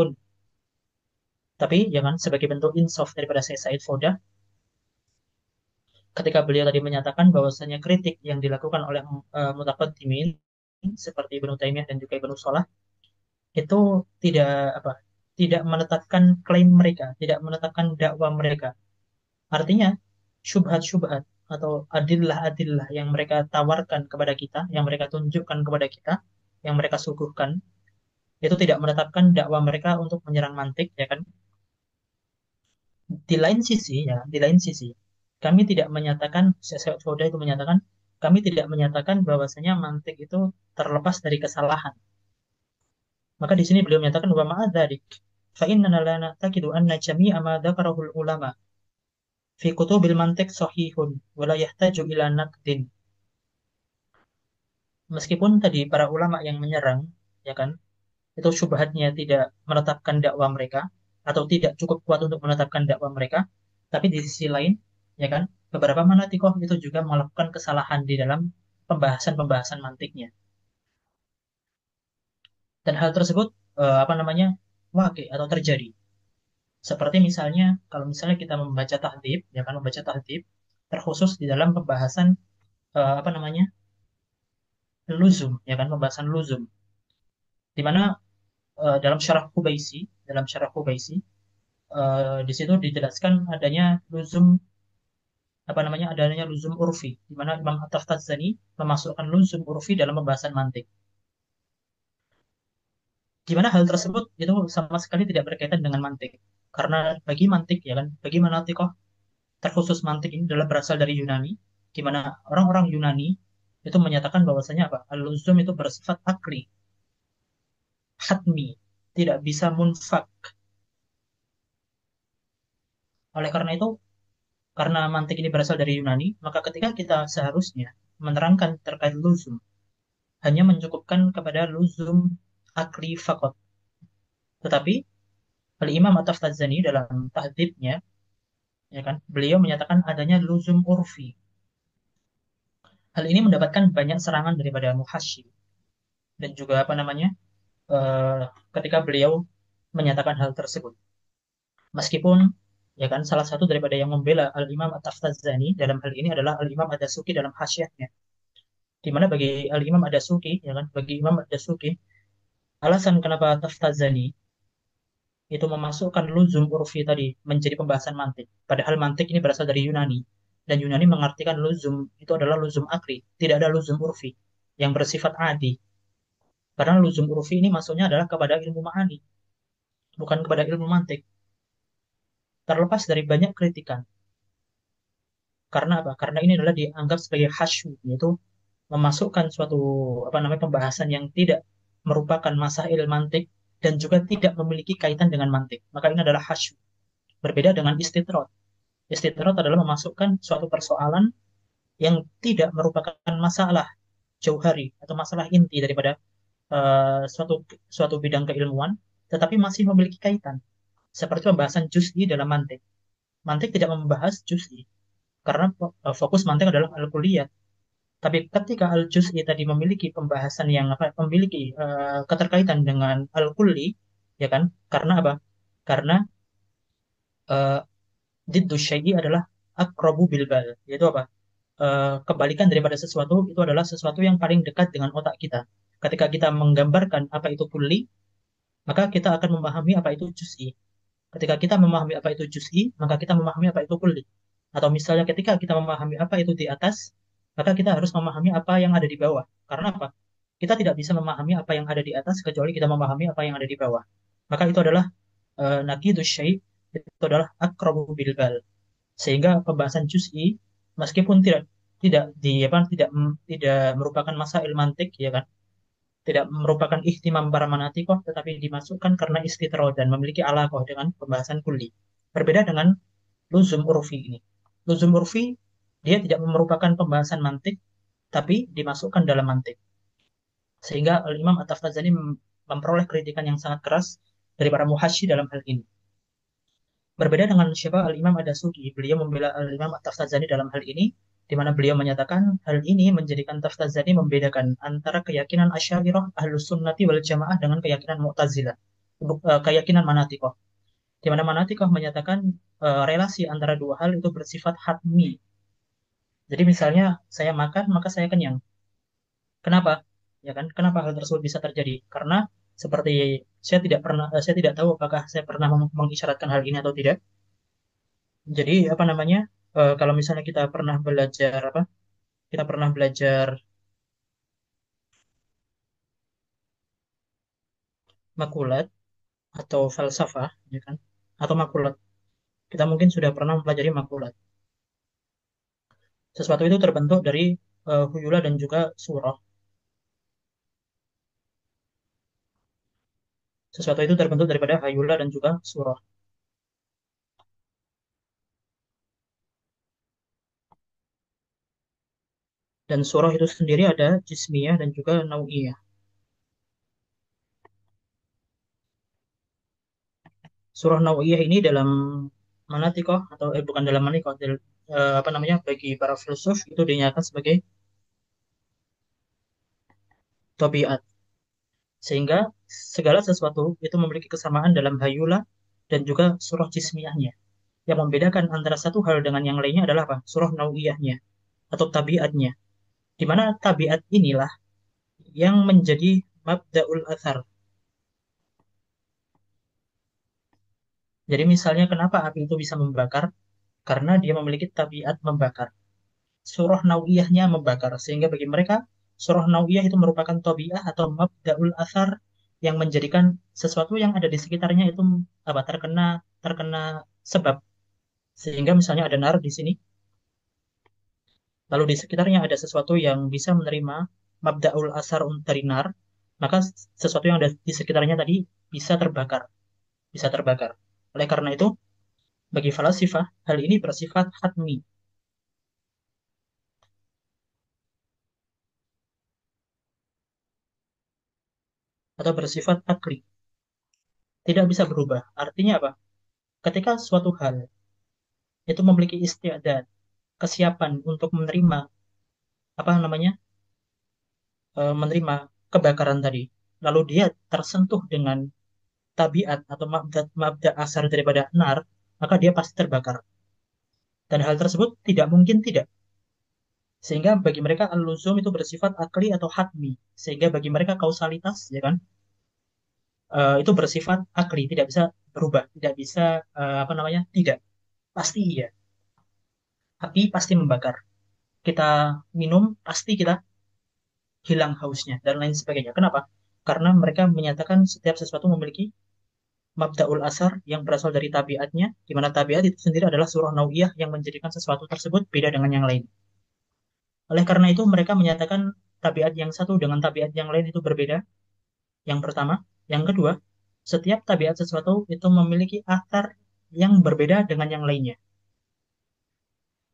Tapi jangan sebagai bentuk insaf daripada saya Said Foda, ketika beliau tadi menyatakan bahwasanya kritik yang dilakukan oleh mutaqaddimin seperti Ibnu Taimiyah dan juga Ibnu Salah itu tidak apa tidak menetapkan klaim mereka, tidak menetapkan dakwah mereka. Artinya syubhat-syubhat atau adillah-adillah yang mereka tawarkan kepada kita, yang mereka tunjukkan kepada kita, yang mereka suguhkan, itu tidak menetapkan dakwah mereka untuk menyerang mantik, ya kan? Di lain sisi, ya, di lain sisi, kami tidak menyatakan, Syekh Fauda itu menyatakan, kami tidak menyatakan bahwasanya mantik itu terlepas dari kesalahan. Maka di sini beliau menyatakan wa ma'adzalik fa innana la na'taqidu anna jami'a ma dzakarahul ulama fi kutubil mantiq sahihun wa la yahtaju ila naqdin. Meskipun tadi para ulama yang menyerang, ya kan, itu syubhatnya tidak menetapkan dakwah mereka atau tidak cukup kuat untuk menetapkan dakwah mereka, tapi di sisi lain, ya kan, beberapa manatikoh itu juga melakukan kesalahan di dalam pembahasan-pembahasan mantiknya. Dan hal tersebut apa namanya wakil atau terjadi. Seperti misalnya kalau misalnya kita membaca tahdib, ya kan membaca tahdib terkhusus di dalam pembahasan apa namanya luzum, ya kan pembahasan luzum, di mana dalam syarah Kubaisi di situ dijelaskan adanya luzum apa namanya adanya luzum urfi di mana Imam At-Taftazani memasukkan luzum urfi dalam pembahasan mantik. Di mana hal tersebut itu sama sekali tidak berkaitan dengan mantik. Karena bagi mantik ya kan, bagi manatikoh terkhusus mantik ini adalah berasal dari Yunani, di mana orang-orang Yunani itu menyatakan bahwasanya apa? Al-luzum itu bersifat akli, hatmi, tidak bisa munfak. Oleh karena itu, karena mantik ini berasal dari Yunani, maka ketika kita seharusnya menerangkan terkait luzum, hanya mencukupkan kepada luzum akli fakot. Tetapi Al-Imam At-Taftazani dalam tahdibnya, ya kan, beliau menyatakan adanya luzum urfi. Hal ini mendapatkan banyak serangan daripada muhasyib dan juga apa namanya eh, ketika beliau menyatakan hal tersebut. Meskipun ya kan salah satu daripada yang membela Al-Imam At-Taftazani dalam hal ini adalah Al-Imam Ad-Dasuki dalam hasyiahnya. Di mana bagi Al-Imam Ad-Dasuki, ya kan, bagi Imam Ad-Dasuki, alasan kenapa Taftazani itu memasukkan luzum urfi tadi menjadi pembahasan mantik. Padahal mantik ini berasal dari Yunani. Dan Yunani mengartikan luzum itu adalah luzum akli. Tidak ada luzum urfi yang bersifat adi. Karena luzum urfi ini maksudnya adalah kepada ilmu ma'ani, bukan kepada ilmu mantik. Terlepas dari banyak kritikan. Karena apa? Karena ini adalah dianggap sebagai hasyu, yaitu memasukkan suatu apa namanya pembahasan yang tidak merupakan masail mantik dan juga tidak memiliki kaitan dengan mantik. Maka ini adalah hasyu. Berbeda dengan istitrod. Istitrod adalah memasukkan suatu persoalan yang tidak merupakan masalah jauhari atau masalah inti daripada suatu suatu bidang keilmuan, tetapi masih memiliki kaitan. Seperti pembahasan juz'i dalam mantik. Mantik tidak membahas juz'i karena fokus mantik adalah al-kulliyat. Tapi ketika al-juz'i tadi memiliki pembahasan yang apa memiliki keterkaitan dengan al-kulli, ya kan? Karena apa? Karena uh, diddu syai'i adalah aqrabu bil bal, yaitu apa? Kebalikan daripada sesuatu itu adalah sesuatu yang paling dekat dengan otak kita. Ketika kita menggambarkan apa itu kulli, maka kita akan memahami apa itu juz'i. Ketika kita memahami apa itu juz'i, maka kita memahami apa itu kulli. Atau misalnya ketika kita memahami apa itu di atas, maka kita harus memahami apa yang ada di bawah. Karena apa? Kita tidak bisa memahami apa yang ada di atas kecuali kita memahami apa yang ada di bawah. Maka itu adalah naqidus syai', itu adalah aqrabu bil bal. Sehingga pembahasan juz'i meskipun tidak tidak di apa tidak merupakan masail mantik ya kan, tidak merupakan ihtimam para manatikoh, tetapi dimasukkan karena istitro dan memiliki alaqoh dengan pembahasan kulli. Berbeda dengan luzum urfi ini. Luzum urfi dia tidak merupakan pembahasan mantik, tapi dimasukkan dalam mantik. Sehingga Imam At-Taftazani memperoleh kritikan yang sangat keras dari para muhasyi dalam hal ini. Berbeda dengan siapa Al-Imam Ad-Dasuki, beliau membela Al-Imam At-Taftazani dalam hal ini, di mana beliau menyatakan hal ini menjadikan Taftazani membedakan antara keyakinan Asy'ariyah Ahlus Sunnati wal Jamaah dengan keyakinan Mu'tazilah, keyakinan Manatikoh. Di mana Manatikoh menyatakan relasi antara dua hal itu bersifat hatmi. Jadi misalnya saya makan maka saya kenyang. Kenapa? Ya kan? Kenapa hal tersebut bisa terjadi? Karena seperti saya tidak tahu apakah saya pernah mengisyaratkan hal ini atau tidak. Jadi apa namanya? Kalau misalnya kita pernah belajar apa? Kita pernah belajar makulat atau falsafah, ya kan? Atau makulat. Kita mungkin sudah pernah mempelajari makulat. Sesuatu itu terbentuk dari huyula dan juga surah. Sesuatu itu terbentuk daripada hayula dan juga surah. Dan surah itu sendiri ada jismiyah dan juga nau'iyah. Surah nau'iyah ini dalam manatikoh atau bukan dalam manatikoh, apa namanya bagi para filsuf itu dinyatakan sebagai tabiat. Sehingga segala sesuatu itu memiliki kesamaan dalam hayula dan juga surah jismiyahnya. Yang membedakan antara satu hal dengan yang lainnya adalah apa? Surah nau'iyahnya atau tabiatnya. Di mana tabiat inilah yang menjadi mabda'ul athar. Jadi misalnya kenapa api itu bisa membakar? Karena dia memiliki tabiat membakar. Surah nau'iyahnya membakar. Sehingga bagi mereka, surah nau'iyah itu merupakan tabiah atau mabda'ul athar yang menjadikan sesuatu yang ada di sekitarnya itu apa terkena terkena sebab. Sehingga misalnya ada nar di sini, lalu di sekitarnya ada sesuatu yang bisa menerima mabda'ul asar dari nar, maka sesuatu yang ada di sekitarnya tadi bisa terbakar, bisa terbakar. Oleh karena itu, bagi falasifah, hal ini bersifat hatmi atau bersifat akli, tidak bisa berubah. Artinya apa? Ketika suatu hal itu memiliki istiadat, kesiapan untuk menerima apa namanya, menerima kebakaran tadi, lalu dia tersentuh dengan tabiat atau mabda asar daripada nar, maka dia pasti terbakar. Dan hal tersebut tidak mungkin tidak. Sehingga bagi mereka al-luzum itu bersifat akli atau hatmi. Sehingga bagi mereka kausalitas, ya kan, itu bersifat akli, tidak bisa berubah, tidak bisa apa namanya, tidak. Pasti iya. Api pasti membakar. Kita minum, pasti kita hilang hausnya, dan lain sebagainya. Kenapa? Karena mereka menyatakan setiap sesuatu memiliki mabda'ul asar yang berasal dari tabiatnya, di mana tabiat itu sendiri adalah surah nau'iyah yang menjadikan sesuatu tersebut beda dengan yang lain. Oleh karena itu, mereka menyatakan tabiat yang satu dengan tabiat yang lain itu berbeda. Yang pertama. Yang kedua, setiap tabiat sesuatu itu memiliki akar yang berbeda dengan yang lainnya.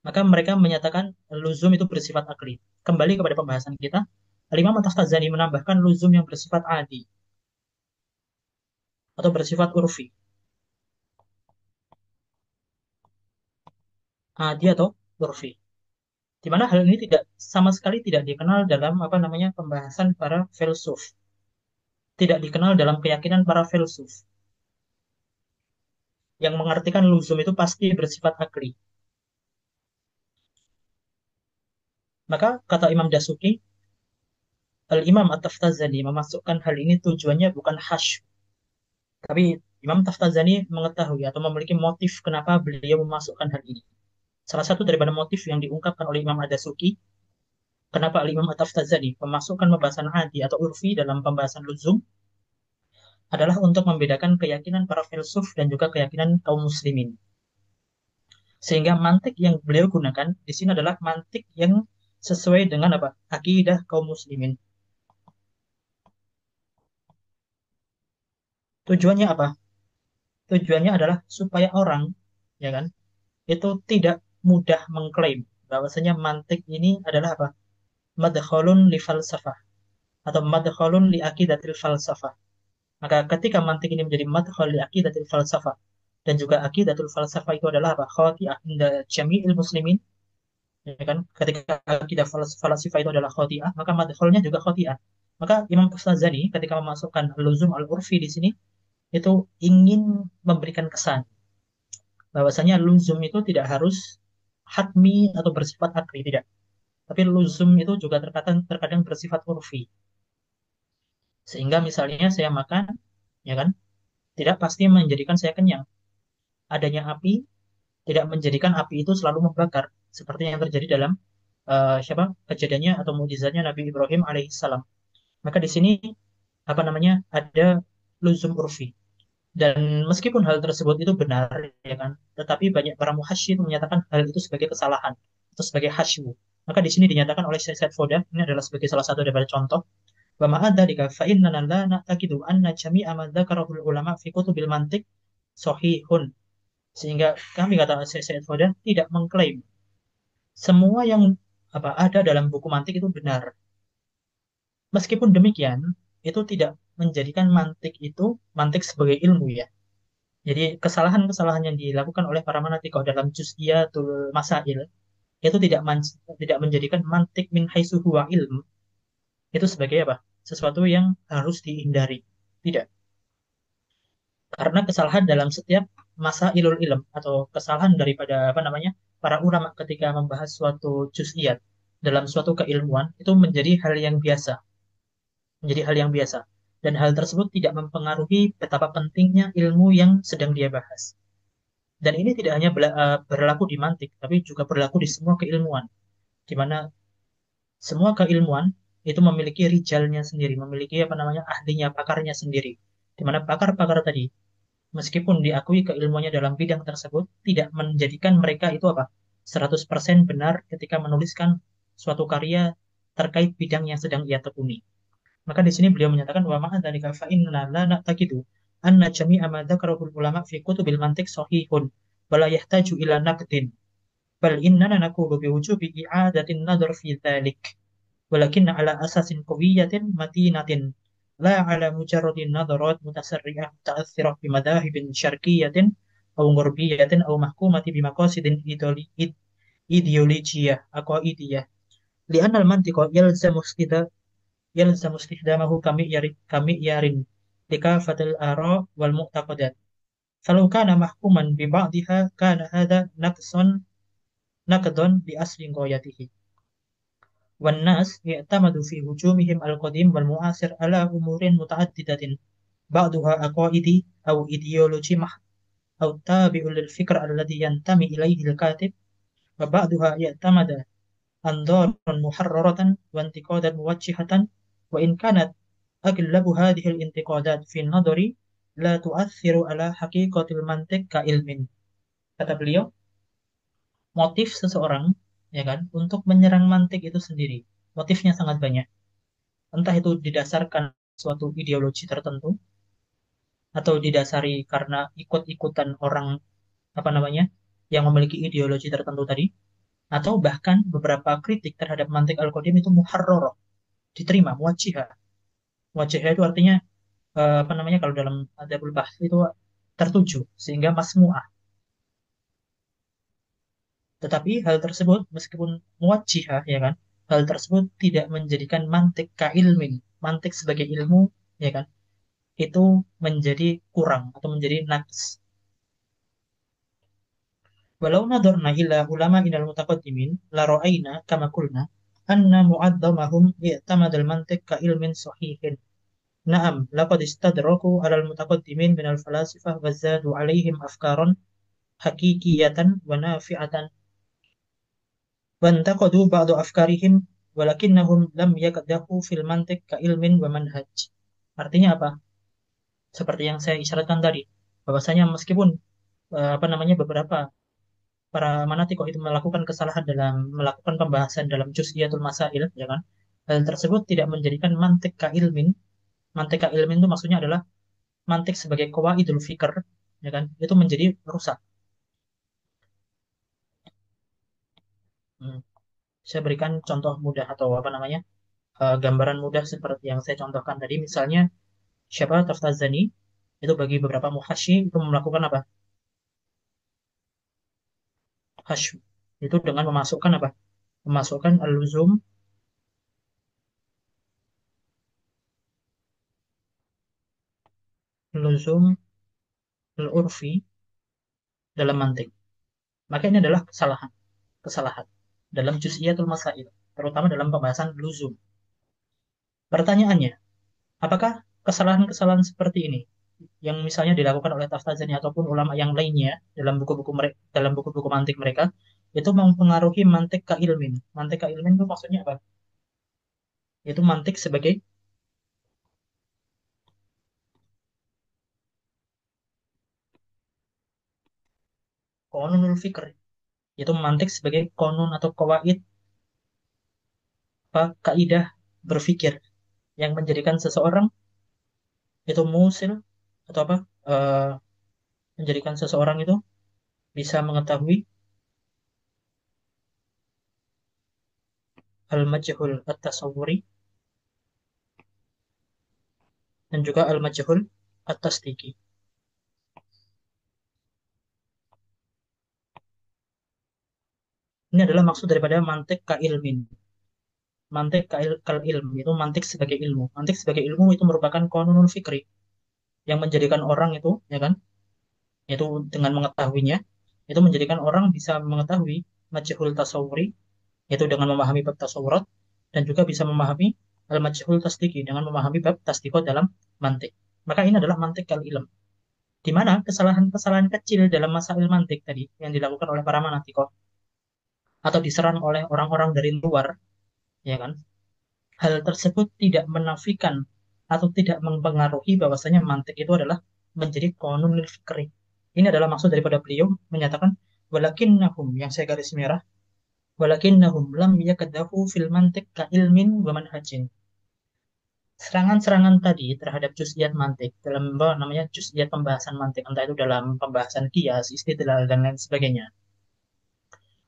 Maka mereka menyatakan luzum itu bersifat akli. Kembali kepada pembahasan kita, Al-Imam At-Taftazani menambahkan luzum yang bersifat adi atau bersifat urfi. Adi atau urfi. Di mana hal ini tidak sama sekali tidak dikenal dalam apa namanya pembahasan para filsuf, tidak dikenal dalam keyakinan para filsuf yang mengartikan luzum itu pasti bersifat akli. Maka kata Imam Dasuki, Al-Imam At-Taftazani memasukkan hal ini tujuannya bukan hash, tapi Imam Taftazani mengetahui atau memiliki motif kenapa beliau memasukkan hal ini. Salah satu daripada motif yang diungkapkan oleh Imam Ad-Dasuki, kenapa Al-Imam At-Taftazani memasukkan pembahasan adi atau urfi dalam pembahasan luzum, adalah untuk membedakan keyakinan para filsuf dan juga keyakinan kaum muslimin. Sehingga mantik yang beliau gunakan di sini adalah mantik yang sesuai dengan apa? Akidah kaum muslimin. Tujuannya apa? Tujuannya adalah supaya orang, ya kan, itu tidak mudah mengklaim bahwasanya mantik ini adalah apa? Madkhalun li falsafah atau madkhalun li aqidatil falsafah. Maka ketika mantik ini menjadi madkhal li aqidatil falsafah dan juga aqidatul falsafah itu adalah apa? Khati'ah inda jami'il muslimin, ya kan? Ketika akidah falsafah itu adalah khati'ah, maka madkhalnya juga khati'ah. Maka Imam Ghazali ketika memasukkan luzum al-urfi di sini itu ingin memberikan kesan bahwasanya luzum itu tidak harus hatmi atau bersifat akli, tidak. Tapi luzum itu juga terkadang terkadang bersifat urfi. Sehingga misalnya saya makan, ya kan, tidak pasti menjadikan saya kenyang. Adanya api tidak menjadikan api itu selalu membakar, seperti yang terjadi dalam siapa kejadiannya atau mukjizatnya Nabi Ibrahim alaihissalam. Maka di sini apa namanya ada luzum urfi. Dan meskipun hal tersebut itu benar, ya kan, tetapi banyak para muhasyid menyatakan hal itu sebagai kesalahan atau sebagai hasyu. Maka di sini dinyatakan oleh Syekh Foda, ini adalah sebagai salah satu daripada contoh, wa ma'adzalika fa innana la na'taqidu anna jami'a ma dzakarahul ulama fi kutubil mantiq sahihun. Sehingga kami kata Syekh Foda tidak mengklaim semua yang apa ada dalam buku mantik itu benar. Meskipun demikian, itu tidak menjadikan mantik sebagai ilmu ya. Jadi kesalahan-kesalahan yang dilakukan oleh para manatikoh dalam juz'iyatul masail itu tidak menjadikan mantik min haitsu huwa ilm itu sebagai apa? Sesuatu yang harus dihindari. Tidak. Karena kesalahan dalam setiap masa ilul ilm atau kesalahan daripada apa namanya para ulama ketika membahas suatu juz'iyat dalam suatu keilmuan itu menjadi hal yang biasa. Dan hal tersebut tidak mempengaruhi betapa pentingnya ilmu yang sedang dia bahas. Dan ini tidak hanya berlaku di mantik, tapi juga berlaku di semua keilmuan, di mana semua keilmuan itu memiliki rijalnya sendiri, memiliki apa namanya ahlinya, pakarnya sendiri. Di mana pakar-pakar tadi, meskipun diakui keilmuannya dalam bidang tersebut, tidak menjadikan mereka itu apa 100% benar ketika menuliskan suatu karya terkait bidang yang sedang ia tekuni. Maka di sini beliau menyatakan wa ma'a dzalika fa inna la na'taqidu anna jami'a ma dzakarahu ulama fi kutubil mantiq sahihun wa la yahtaju ila naqdin bal innana naqulu bi wujubi i'adatin nadhar fi dzalik walakin ala asasin qawiyyatin matinatin la ala mujarradin nadharat mutasarri'ah muta'athirah bi madahibin syarqiyyatin aw gharbiyyatin aw mahkumati bi maqasidin ideologiyah aqaidiyah li'anna al-mantiqa يلزم استخدامه كمعيار لكافة الآراء والمعتقدات فلو كان محكوما ببعضها كان هذا نقضا لأصل غايته والناس يعتمد في هجومهم القديم والمعاصر على أمور متعددة بعضها عقائدي أو إيديولوجي محض أو تابع للفكر الذي ينتمي إليه الكاتب وبعضها يعتمد أنظارا محررة وانتقادا موجهة وإن كانت أغلب هذه الانتقادات في النظر لا تؤثر على حقيقة المنطق كعلم. Kata beliau, motif seseorang ya kan untuk menyerang mantik itu sendiri. Motifnya sangat banyak. Entah itu didasarkan suatu ideologi tertentu atau didasari karena ikut-ikutan orang apa namanya yang memiliki ideologi tertentu tadi atau bahkan beberapa kritik terhadap mantik al-qadim itu muharroroh, diterima, muwajjihah. Muwajjihah itu artinya apa namanya kalau dalam adabul bahs itu tertuju sehingga masmu'ah. Tetapi hal tersebut meskipun muwajjihah ya kan, hal tersebut tidak menjadikan mantik kailmin, mantik sebagai ilmu ya kan, itu menjadi kurang atau menjadi naqs. Walau nadorna ila ulama inal mutaqaddimin la ra'ayna kama qulna anna mu'addamahum i'tamadal mantiq ka ilmin sahihin. Naam, laqad istadraku 'alal mutaqaddimin minal falasifah wa zadu 'alaihim afkaran hakikiyatan wa nafi'atan wa antaqadu ba'du afkarihim walakinnahum lam yakdahu fil mantiq ka ilmin wa manhaj. Artinya apa? Seperti yang saya isyaratkan tadi, bahwasanya meskipun apa namanya beberapa para manatikoh itu melakukan kesalahan dalam melakukan pembahasan dalam juz'iyatul masail, ya kan? Hal tersebut tidak menjadikan mantik ka ilmin. Mantik ka ilmin itu maksudnya adalah mantik sebagai qawaidul fikr, ya kan? Itu menjadi rusak. Hmm. Saya berikan contoh mudah atau apa namanya? Gambaran mudah seperti yang saya contohkan tadi, misalnya siapa Taftazani itu bagi beberapa muhasyi itu melakukan apa? Hasy. Itu dengan memasukkan apa? Memasukkan al-luzum, luzum al-urfi dalam mantik. Maka ini adalah kesalahan dalam juz'iyatul masail, terutama dalam pembahasan luzum. Pertanyaannya, apakah kesalahan-kesalahan seperti ini yang misalnya dilakukan oleh Taftazani ataupun ulama yang lainnya dalam buku-buku mereka, dalam buku-buku mantik mereka, itu mempengaruhi mantik ka ilmin. Mantik ka ilmin itu maksudnya apa? Itu mantik sebagai konunul fikr. Itu mantik sebagai konun atau kawaid apa kaidah berfikir yang menjadikan seseorang itu musil atau apa eh, menjadikan seseorang itu bisa mengetahui al-majhul at-tasawwuri dan juga al-majhul at-tasdiki. Ini adalah maksud daripada mantik ka ilmin. Mantik kal ilm itu mantik sebagai ilmu. Mantik sebagai ilmu itu merupakan konunul fikri yang menjadikan orang itu, ya kan, itu dengan mengetahuinya, itu menjadikan orang bisa mengetahui majhul tasawwuri, yaitu dengan memahami bab tasawurat, dan juga bisa memahami al-majhul tasdiki dengan memahami bab tasdikot dalam mantik. Maka ini adalah mantik kal ilm. Di mana kesalahan-kesalahan kecil dalam masail mantik tadi yang dilakukan oleh para manatikoh atau diserang oleh orang-orang dari luar, ya kan? Hal tersebut tidak menafikan atau tidak mempengaruhi bahwasanya mantik itu adalah menjadi qanun lil fikri. Ini adalah maksud daripada beliau menyatakan walakinnahum yang saya garis merah walakinnahum lam yakadahu fil mantik ka ilmin wa manhajin. Serangan-serangan tadi terhadap juz'iyat mantik dalam apa namanya juz'iyat pembahasan mantik entah itu dalam pembahasan qiyas, istidlal dan lain sebagainya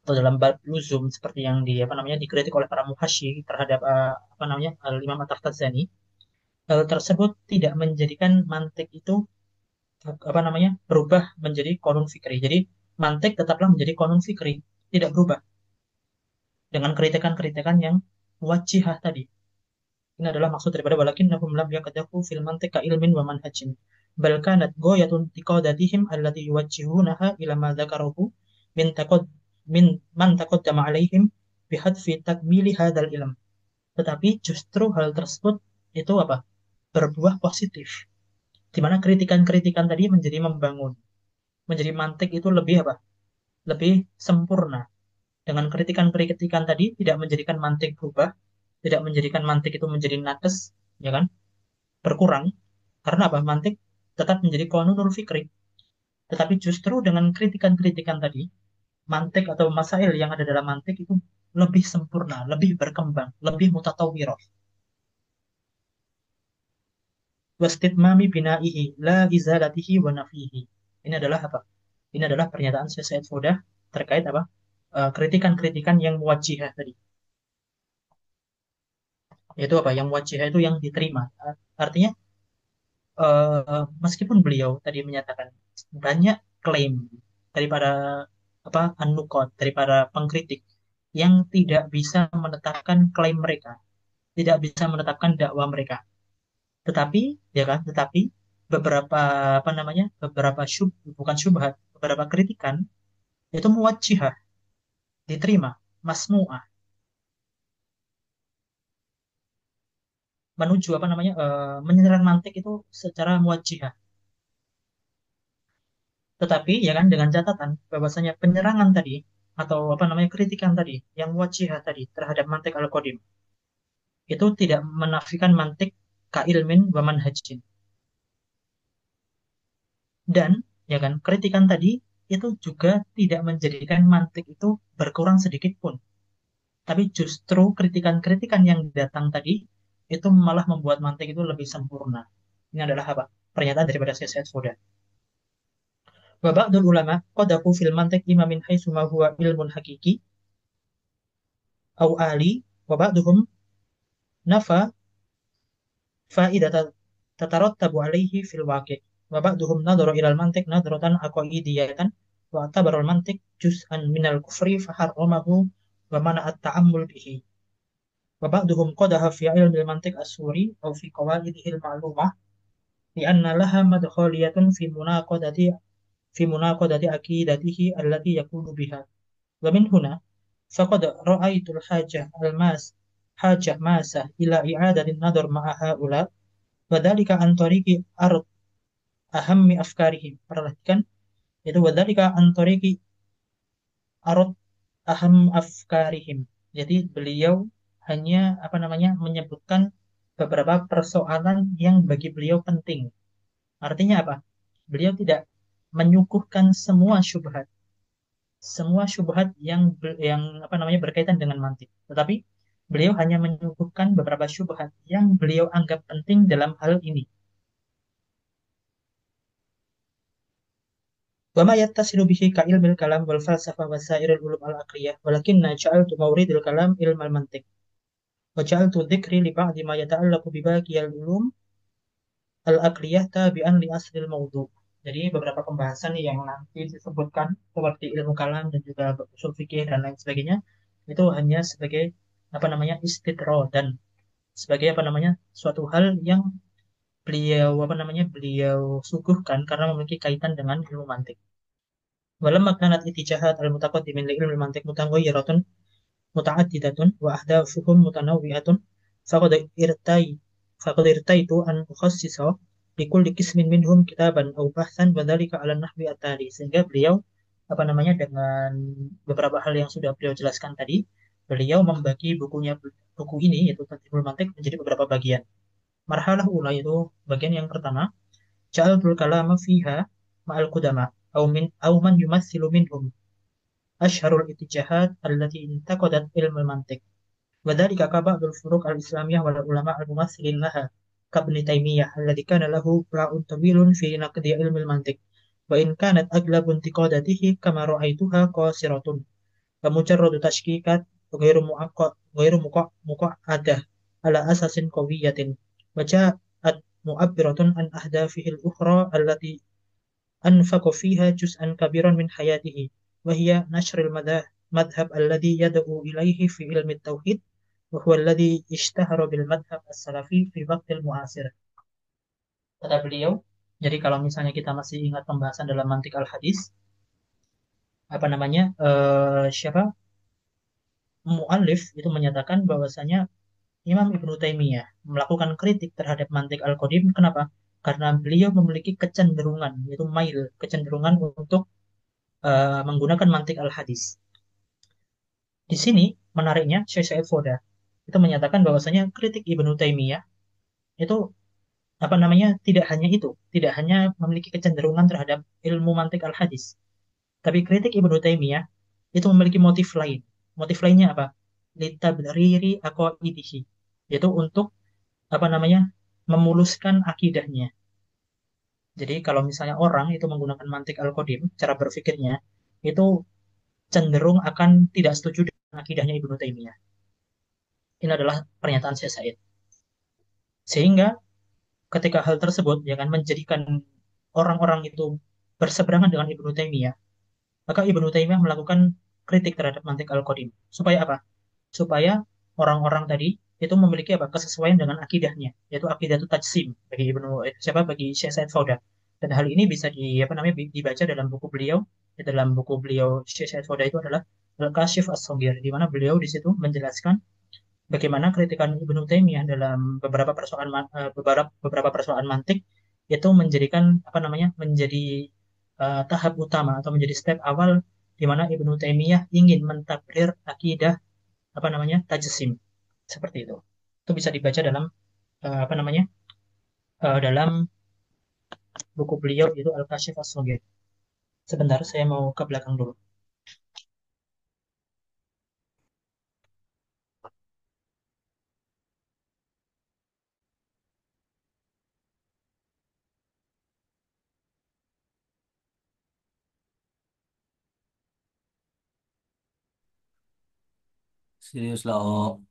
atau dalam bab luzum seperti yang di apa namanya dikritik oleh para muhasyi terhadap apa namanya Al-Imam At-Taftazani. Hal tersebut tidak menjadikan mantik itu apa namanya berubah menjadi konun fikri. Jadi mantik tetaplah menjadi konun fikri, tidak berubah dengan kritikan-kritikan yang wajihah tadi. Ini adalah maksud daripada walakinnahum lam yakadahu fil mantiq ka ilmin wa manhajin. Bal kanat ghayatun tiqadatihim allati yuwajjihunaha ila ma dzakarahu min taqad min man taqaddama alaihim bihadfi takmili hadzal ilm. Tetapi justru hal tersebut itu apa? Berbuah positif. Di mana kritikan-kritikan tadi menjadi membangun, menjadi mantik itu lebih apa? Lebih sempurna. Dengan kritikan-kritikan tadi tidak menjadikan mantik berubah, tidak menjadikan mantik itu menjadi nakes, ya kan? Berkurang. Karena apa? Mantik tetap menjadi qanunul fikri. Tetapi justru dengan kritikan-kritikan tadi, mantik atau masail yang ada dalam mantik itu lebih sempurna, lebih berkembang, lebih mutatawwirah. Wastitmami bina'ihi la izalatihi wa nafihi. Ini adalah apa? Ini adalah pernyataan Syekh Said Fodah terkait apa? Kritikan-kritikan yang wajihah tadi. Yaitu apa? Yang wajihah itu yang diterima. Artinya meskipun beliau tadi menyatakan banyak klaim daripada apa an-nuqad daripada pengkritik yang tidak bisa menetapkan klaim mereka, tidak bisa menetapkan dakwah mereka. Tetapi ya kan, tetapi beberapa apa namanya? Beberapa bukan syubhat, beberapa kritikan itu muwajjihah, diterima, masmu'ah. menuju menyerang mantik itu secara muwajjihah. Tetapi ya kan dengan catatan bahwasanya penyerangan tadi atau kritikan tadi yang muwajjihah tadi terhadap mantik al-qadim itu tidak menafikan mantik ka ilmin wa manhajin. Dan ya kan kritikan tadi itu juga tidak menjadikan mantik itu berkurang sedikit pun. Tapi justru kritikan-kritikan yang datang tadi itu malah membuat mantik itu lebih sempurna. Ini adalah apa? Pernyataan daripada Syekh Fuda. Wa ba'dul ulama qadahu fil mantiq imma min haitsu ma huwa ilmun hakiki au ali wa ba'duhum nafa fa'idata tatarattabu alaihi fil waqi' wa ba'duhum nadhara ila al mantiq nadratan aqaidiyatan wa atabara al mantiq juz'an minal kufri faharramahu wa mana at-ta'ammul bihi wa ba'duhum qadaha fi ilmi al mantiq as-suri aw fi qawaidihi al ma'lumah li'anna laha madkhaliyatun fi munaqadati aqidatihi allati yaqulu biha wa min huna faqad ra'aitul hajah masah ila i'adatin nadar ma'a haula wa dzalika an tariqi ard ahammi afkarihim. Perhatikan itu wa dzalika an tariqi ard aham afkarihim. Jadi beliau hanya menyebutkan beberapa persoalan yang bagi beliau penting. Artinya apa? Beliau tidak menyuguhkan semua syubhat yang berkaitan dengan mantik. Tetapi beliau hanya menyuguhkan beberapa syubhat yang beliau anggap penting dalam hal ini. Wa ma yattasilu bihi ka ilmil kalam wal falsafah wa sairil ulum al aqliyah walakinna ja'altu mawridil kalam ilmal mantiq wa ja'altu dzikri li ba'di ma yata'allaqu bi baqiyal ulum al aqliyah tabi'an li aslil mawdu'. Jadi beberapa pembahasan yang nanti disebutkan seperti ilmu kalam dan juga usul fikih dan lain sebagainya itu hanya sebagai istidro dan sebagai suatu hal yang beliau suguhkan karena memiliki kaitan dengan ilmu mantik. Walamma kanat itijahat al-mutaqaddimin li ilmi mantik mutaghayyiratun muta'addidatun wa ahdafuhum mutanawwi'atun faqad irtai faqad irtaitu an ukhassisa likulli qismin minhum kitaban aw bahsan wa dzalika 'ala nahwi at-tali. Sehingga beliau dengan beberapa hal yang sudah beliau jelaskan tadi, beliau membagi buku ini yaitu Tadribul Mantiq menjadi beberapa bagian. Marhalah ula itu bagian yang pertama, ja'alul kalama fiha ma'al qudama au man yumassilu minhum asyharul ittijahat allati intaqadat ilmul mantiq. Wa dzalika ka ba'dul furuq al-islamiyah wal ulama al-mumassilin laha kabni Taimiyah alladhi kana lahu ra'un tawilun fi naqdi ilmil mantiq. Wa in kanat aglabu intiqadatihi kama ra'aituha qasiratun wa mujarradu tashkikat ghairu muqadddah ala asasin qawiyatin wa ja'at mu'abbiratun an ahdafihi al-ukhra allati anfaqa fiha juz'an kabiran min hayatihi wa hiya nashril madhhab alladhi yad'u ilayhi fi ilmi at-tauhid wa huwa alladhi ishtahara bil madhhab as-salafi fi waqtil mu'asir. Kata beliau, jadi kalau misalnya kita masih ingat pembahasan dalam mantik al-hadis, siapa muallif itu menyatakan bahwasanya Imam Ibnu Taimiyah melakukan kritik terhadap mantik al-qadim. Kenapa? Karena beliau memiliki kecenderungan, yaitu kecenderungan untuk menggunakan mantik al-hadis. Di sini menariknya Syekh Said Foda itu menyatakan bahwasanya kritik Ibnu Taimiyah itu tidak hanya memiliki kecenderungan terhadap ilmu mantik al-hadis, tapi kritik Ibnu Taimiyah itu memiliki motif lain. Motif lainnya apa? Litabriri aqaidihi, yaitu untuk memuluskan akidahnya. Jadi kalau misalnya orang itu menggunakan mantik al-qadim, cara berpikirnya itu cenderung akan tidak setuju dengan akidahnya Ibnu Taimiyah. Ini adalah pernyataan Syekh Said. Sehingga ketika hal tersebut ya kan menjadikan orang-orang itu berseberangan dengan Ibnu Taimiyah, maka Ibnu Taimiyah melakukan kritik terhadap mantik al-qadim. Supaya apa? Supaya orang-orang tadi itu memiliki kesesuaian dengan akidahnya, yaitu akidatul tajsim bagi Syekh Said Fauda. Dan hal ini bisa dibaca dalam buku beliau. Dalam buku beliau Syekh Said Fauda itu adalah Al-Kashif As-Saghir, di mana beliau di situ menjelaskan bagaimana kritikan Ibnu Taimiyah dalam beberapa persoalan mantik itu menjadikan apa namanya menjadi tahap utama atau menjadi step awal di mana Ibnu Taimiyah ingin mentakrir akidah apa namanya tajsim seperti itu. Itu bisa dibaca dalam apa namanya dalam buku beliau itu Al-Kashif As-Saghir. Sebentar, saya mau ke belakang dulu. Serius lah, oh.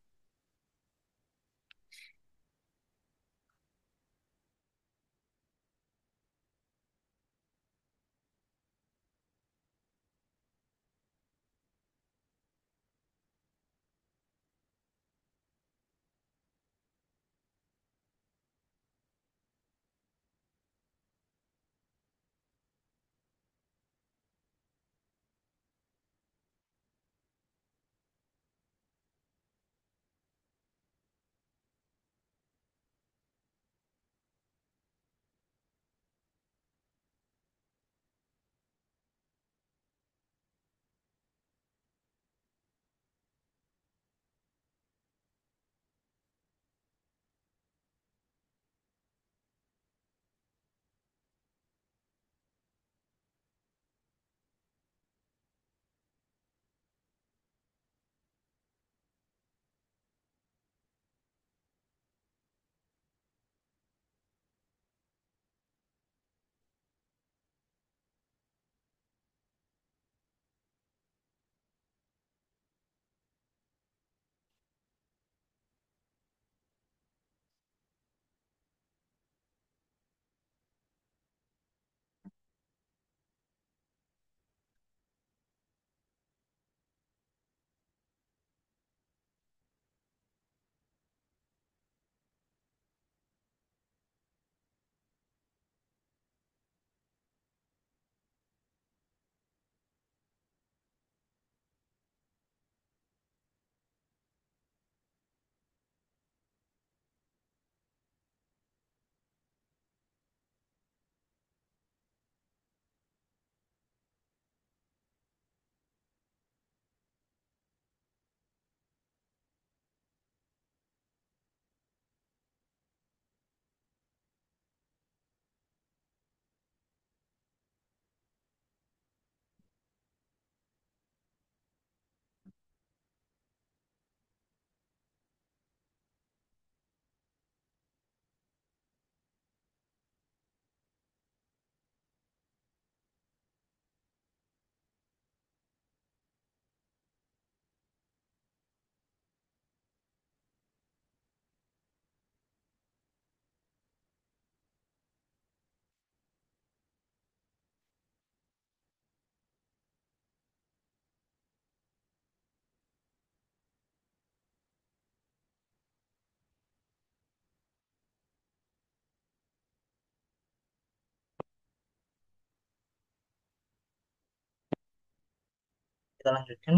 Kita lanjutkan.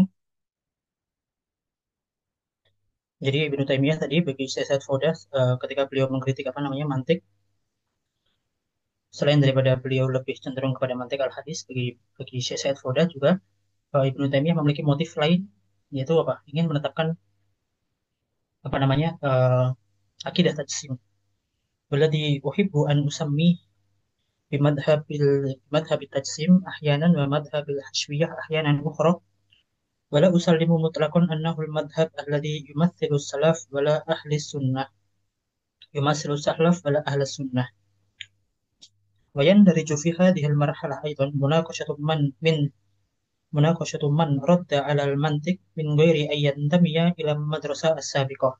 Jadi Ibnu Taimiyah tadi bagi Syekh Said Fodas ketika beliau mengkritik apa namanya mantik, selain daripada beliau lebih cenderung kepada mantik al-hadis bagi Syekh Said Fodas juga Ibnu Taimiyah memiliki motif lain yaitu apa? Ingin menetapkan apa namanya akidah tajsim. Walladzi uhibbu an usammi bimadhabil tajsim ahyanan wa madhabil hashwiyah ahyanan ukhra. ولا أسلم مطلقا أنه المذهب الذي يمثل السلف ولا أهل السنة يمثل السلف ولا أهل السنة. ويندرج في هذه المرحلة أيضا مناقشة من رد على المنطق من غير أن ينتمي إلى المدرسة السابقة.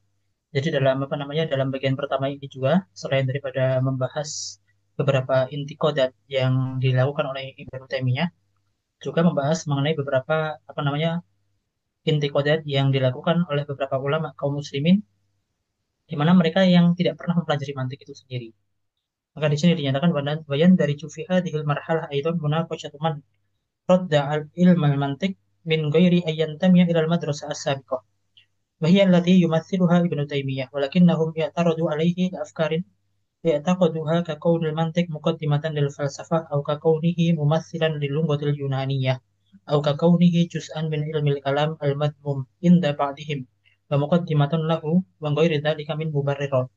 Jadi dalam apa namanya dalam bagian pertama ini juga selain daripada membahas beberapa inti qodat yang dilakukan oleh Ibnu Taimiyah juga membahas mengenai beberapa apa namanya inti qodat yang dilakukan oleh beberapa ulama kaum muslimin di mana mereka yang tidak pernah mempelajari mantik itu sendiri. Maka di sini dinyatakan bayan dari jufiha di marhalah aidan munaqashatu man radda al ilm al mantik min ghairi ayyan tamya ila al madrasah as-sabiqah. وهي التي يمثلها ابن تيمية ولكنهم اعترضوا عليه لأفكار اعتقدوها ككون المنطق مقدمة للفلسفة أو ككونه ممثلا للغة اليونانية أو ككونه جزءا من علم الكلام المذموم عند بعضهم ومقدمة له وغير ذلك من مبررات.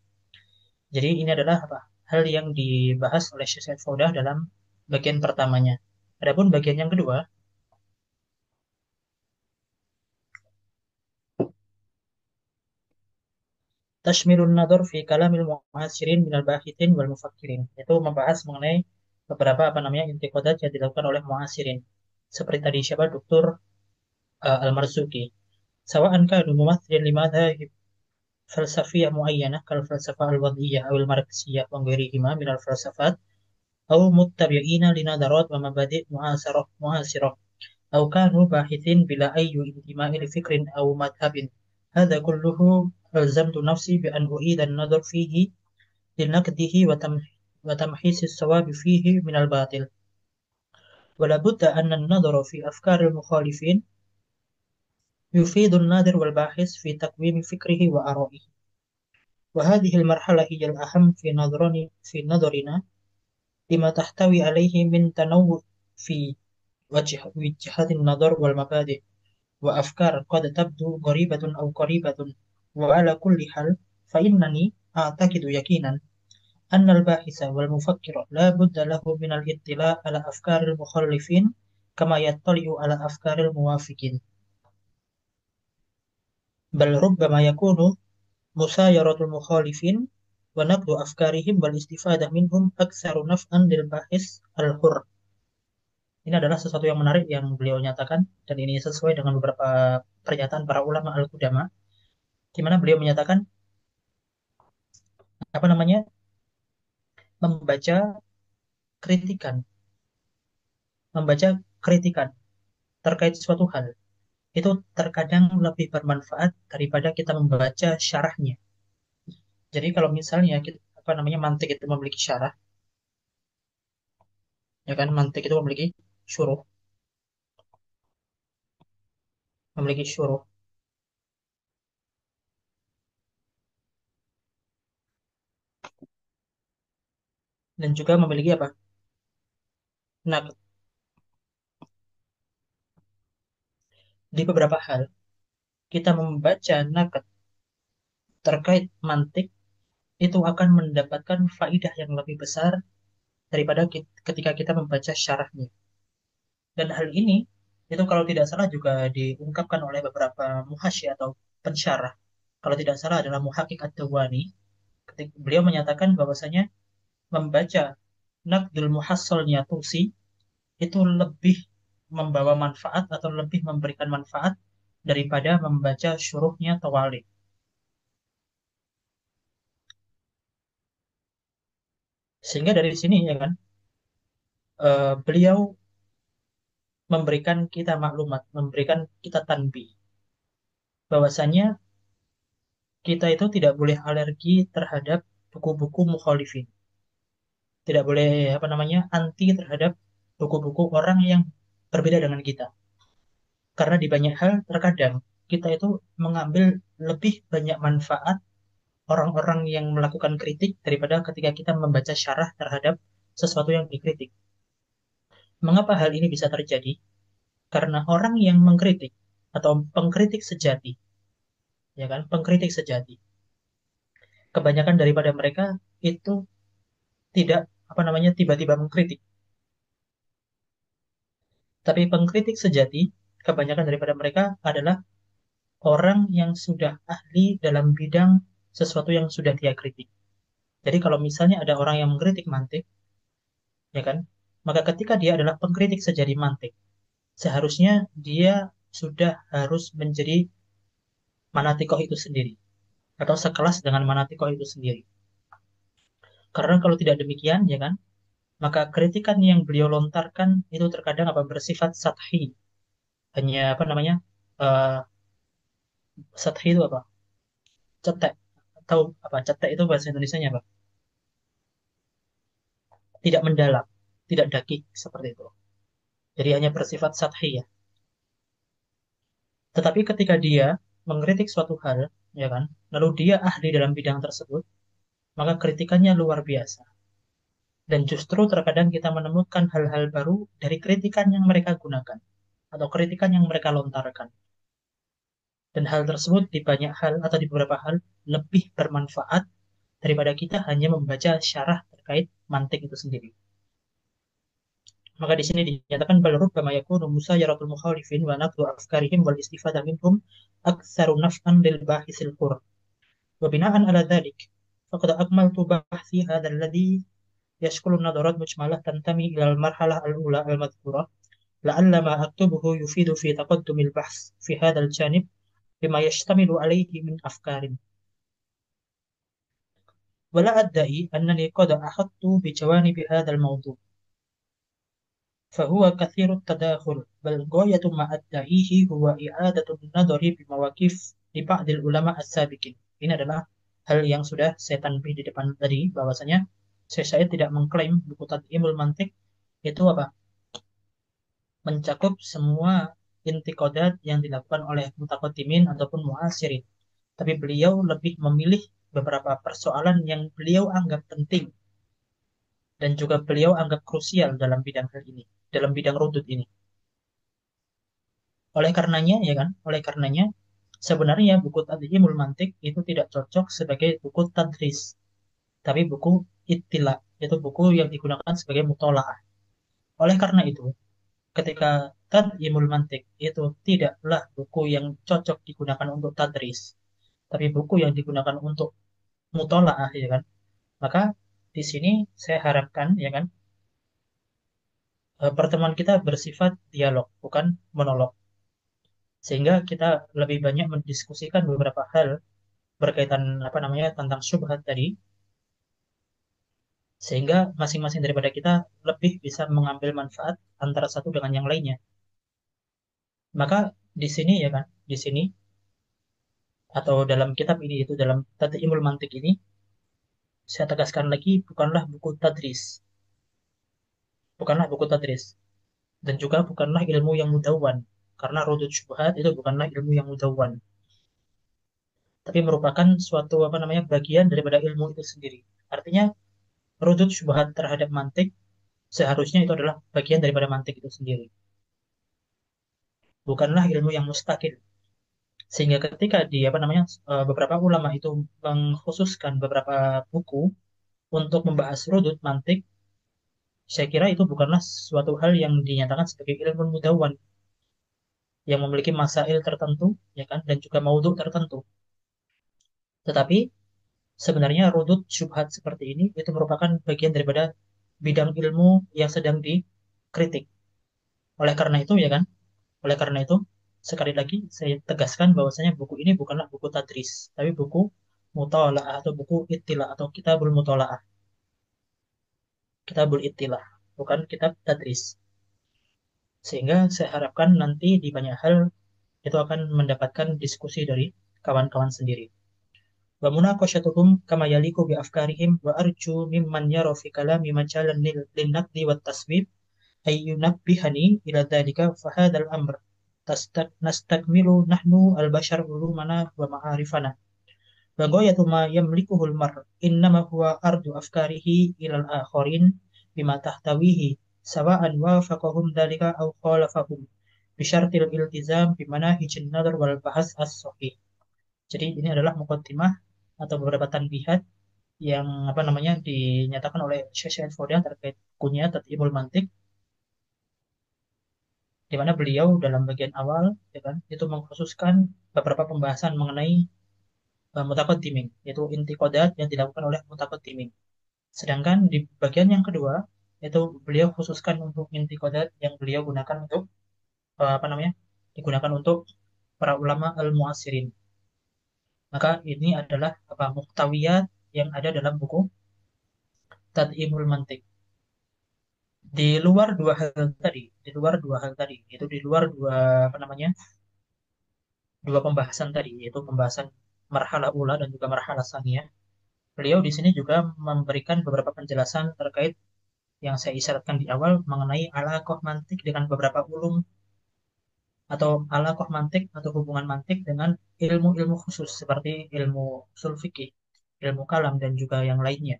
Jadi ini adalah apa? Hal yang dibahas oleh Syekh Said Faudah dalam bagian pertamanya. Adapun bagian yang kedua, Tashmilun Nador fi Kalamil Mu'asirin minal Bahithin wal Mufakkirin. Itu membahas mengenai beberapa apa namanya intiqadat yang dilakukan oleh Mu'asirin. Seperti tadi siapa Dr. Al-Marzuki. Sawa'an kanu mumathirin limadhahib falsafiyah muayyanah kal falsafah al-wad'iyah awil marxiyah wa ghairihima minal falsafat أو متبعين لنظرات ومبادئ معاصرة أو كانوا باحثين بلا أي انتماء لفكر أو مذهب هذا كله ألزمت نفسي بأن أعيد النظر فيه لنقده وتمحيص الصواب فيه من الباطل ولا بد أن النظر في أفكار المخالفين يفيد الناظر والباحث في تقويم فكره وآرائه وهذه المرحلة هي الأهم في نظرنا لما تحتوي عليه من تنوع في وجهات النظر والمبادئ وأفكار قد تبدو غريبة أو قريبة وعلى كل حال فإنني أعتقد يقينا أن الباحث والمفكر لا بد له من الاطلاع على أفكار المخالفين كما يطلع على أفكار الموافقين بل ربما يكون مسايرة المخالفين ونقد أفكارهم والاستفادة منهم أكثر نفعا للباحث الحر. Ini adalah sesuatu yang menarik yang beliau nyatakan dan ini sesuai dengan beberapa pernyataan para ulama al-qudama di mana beliau menyatakan apa namanya membaca kritikan membaca kritikan terkait suatu hal itu terkadang lebih bermanfaat daripada kita membaca syarahnya. Jadi kalau misalnya kita, apa namanya mantik itu memiliki syarah, ya kan mantik itu memiliki syuruh dan juga memiliki apa? Nah, di beberapa hal kita membaca nakat terkait mantik itu akan mendapatkan faidah yang lebih besar daripada ketika kita membaca syarahnya. Dan hal ini itu kalau tidak salah juga diungkapkan oleh beberapa muhasyi atau pensyarah. Kalau tidak salah adalah Muhaqqiq Ad-Dawani. Beliau menyatakan bahwasanya membaca Naqdul Muhassalnya Tusi itu lebih membawa manfaat atau lebih memberikan manfaat daripada membaca syuruhnya Tawali. Sehingga dari sini ya kan beliau memberikan kita maklumat, memberikan kita tanbih bahwasanya kita itu tidak boleh alergi terhadap buku-buku mukhalifin. Tidak boleh apa namanya anti terhadap buku-buku orang yang berbeda dengan kita. Karena di banyak hal terkadang kita itu mengambil lebih banyak manfaat orang-orang yang melakukan kritik daripada ketika kita membaca syarah terhadap sesuatu yang dikritik. Mengapa hal ini bisa terjadi? Karena orang yang mengkritik atau pengkritik sejati, ya kan, pengkritik sejati, kebanyakan daripada mereka itu tidak apa namanya tiba-tiba mengkritik, tapi pengkritik sejati kebanyakan daripada mereka adalah orang yang sudah ahli dalam bidang sesuatu yang sudah dia kritik. Jadi kalau misalnya ada orang yang mengkritik mantik, ya kan, maka ketika dia adalah pengkritik sejati mantik, seharusnya dia sudah harus menjadi manatikoh itu sendiri atau sekelas dengan manatikoh itu sendiri. Karena kalau tidak demikian, ya kan, maka kritikan yang beliau lontarkan itu terkadang apa bersifat sathi, hanya apa namanya eh sathi itu apa? Cetek atau apa? Cetek itu bahasa Indonesianya apa? Tidak mendalam, tidak dakik seperti itu. Jadi hanya bersifat sathi ya. Tetapi ketika dia mengkritik suatu hal, ya kan, lalu dia ahli dalam bidang tersebut, maka kritikannya luar biasa. Dan justru terkadang kita menemukan hal-hal baru dari kritikan yang mereka gunakan atau kritikan yang mereka lontarkan. Dan hal tersebut di banyak hal atau di beberapa hal lebih bermanfaat daripada kita hanya membaca syarah terkait mantik itu sendiri. Maka di sini dinyatakan bal rubbama yakunu musayyaratul mukhalifin wa naqdu afkarihim wal istifadah minhum aktsaru naf'an lil bahisil hur. Wa bina'an ala dhalik faqad akmaltu bahthi hadha alladhi yashkulu nadarat mujmalah tantami ila al-marhalah al-ula al-madhkurah la'alla ma aktubuhu yufidu fi taqaddumil bahth fi hadha al-janib bima yashtamilu alayhi min afkarin. ولا أدعي أنني قد أحطت بجوانب هذا الموضوع فهو كثير التداخل بل غاية ما أدعيه هو إعادة النظر بمواقف لبعض العلماء السابقين. Ini adalah hal yang sudah saya tanbih di depan tadi, bahwasanya saya tidak mengklaim buku Tad'imul Mantiq itu apa? Mencakup semua intikodat yang dilakukan oleh mutaqaddimin ataupun muasirin. Tapi beliau lebih memilih beberapa persoalan yang beliau anggap penting dan juga beliau anggap krusial dalam bidang hal ini, dalam bidang rudud ini. Oleh karenanya, ya kan, oleh karenanya sebenarnya buku Tadhimul Mantiq itu tidak cocok sebagai buku tadris, tapi buku ittila, itu buku yang digunakan sebagai mutolaah. Oleh karena itu, ketika Tadhimul Mantiq itu tidaklah buku yang cocok digunakan untuk tadris, tapi buku yang digunakan untuk mutolaah, ya kan, maka di sini saya harapkan, ya kan, pertemuan kita bersifat dialog, bukan monolog. Sehingga kita lebih banyak mendiskusikan beberapa hal berkaitan apa namanya tentang syubhat tadi, sehingga masing-masing daripada kita lebih bisa mengambil manfaat antara satu dengan yang lainnya. Maka di sini ya kan, di sini atau dalam kitab ini itu dalam Tadhimul Mantiq ini saya tegaskan lagi bukanlah buku tadris, bukanlah buku tadris dan juga bukanlah ilmu yang mudawwan. Karena rudud syubhat itu bukanlah ilmu yang mudawwan, tapi merupakan suatu apa namanya bagian daripada ilmu itu sendiri. Artinya rudud syubhat terhadap mantik seharusnya itu adalah bagian daripada mantik itu sendiri, bukanlah ilmu yang mustakil. Sehingga ketika di apa namanya beberapa ulama itu mengkhususkan beberapa buku untuk membahas rudud mantik, saya kira itu bukanlah suatu hal yang dinyatakan sebagai ilmu mudawwan yang memiliki masail tertentu, ya kan, dan juga maudhu tertentu. Tetapi sebenarnya rudud syubhat seperti ini itu merupakan bagian daripada bidang ilmu yang sedang dikritik. Oleh karena itu, ya kan, oleh karena itu, sekali lagi saya tegaskan bahwasanya buku ini bukanlah buku tadris, tapi buku mutalaah atau buku ittilah atau kitabul mutalaah, kitabul ittilah, bukan kitab tadris. Sehingga saya harapkan nanti di banyak hal itu akan mendapatkan diskusi dari kawan-kawan sendiri. Wa munaqashatuhum kama yaliku bi afkarihim wa arju mimman yara fi kalami majalan lin naqdi wat taswib ay yunabbihani ila dhalika fa hadzal amr nastakmilu nahnu al-bashar ulumana wa ma'arifana wa ghayatu ma yamlikuhul mar innama huwa ardu afkarihi ilal akharin bima tahtawihi sawa'an wafaqahum dhalika aw khalafahum bisyartil iltizam bimanahijin nadar wal bahas as-sahih. Jadi ini adalah muqaddimah atau beberapa tanbihat yang apa namanya dinyatakan oleh Syekh Syed Faudan terkait bukunya Tadhimul Mantiq, di mana beliau dalam bagian awal ya kan itu mengkhususkan beberapa pembahasan mengenai mutaqaddimin, yaitu intiqadat yang dilakukan oleh mutaqaddimin. Sedangkan di bagian yang kedua itu beliau khususkan untuk intiqadat yang beliau gunakan untuk apa namanya digunakan untuk para ulama al-muasirin. Maka ini adalah apa muhtawiyat yang ada dalam buku Tad'imul Mantiq. Di luar dua hal tadi, itu di luar dua apa namanya dua pembahasan tadi, yaitu pembahasan marhalah ula dan juga marhalah saniyah. Beliau di sini juga memberikan beberapa penjelasan terkait yang saya isyaratkan di awal mengenai alaqah mantik dengan beberapa ulum atau alaqah mantik atau hubungan mantik dengan ilmu-ilmu khusus seperti ilmu usul fikih, ilmu kalam dan juga yang lainnya.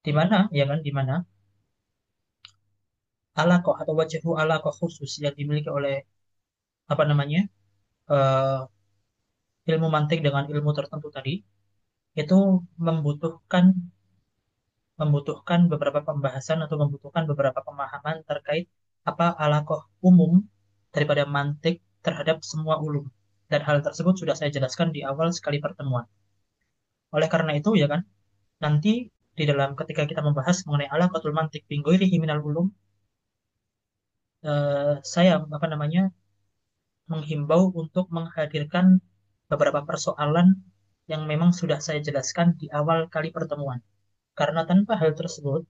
Di mana ya kan di mana alaqah atau wajhu alaqah khusus yang dimiliki oleh apa namanya eh, ilmu mantik dengan ilmu tertentu tadi itu membutuhkan membutuhkan beberapa pembahasan atau membutuhkan beberapa pemahaman terkait apa alaqah umum daripada mantik terhadap semua ulum. Dan hal tersebut sudah saya jelaskan di awal sekali pertemuan. Oleh karena itu ya kan, nanti di dalam ketika kita membahas mengenai alaqatul mantik bin ghairihi minal ulum, saya apa namanya menghimbau untuk menghadirkan beberapa persoalan yang memang sudah saya jelaskan di awal kali pertemuan. Karena tanpa hal tersebut,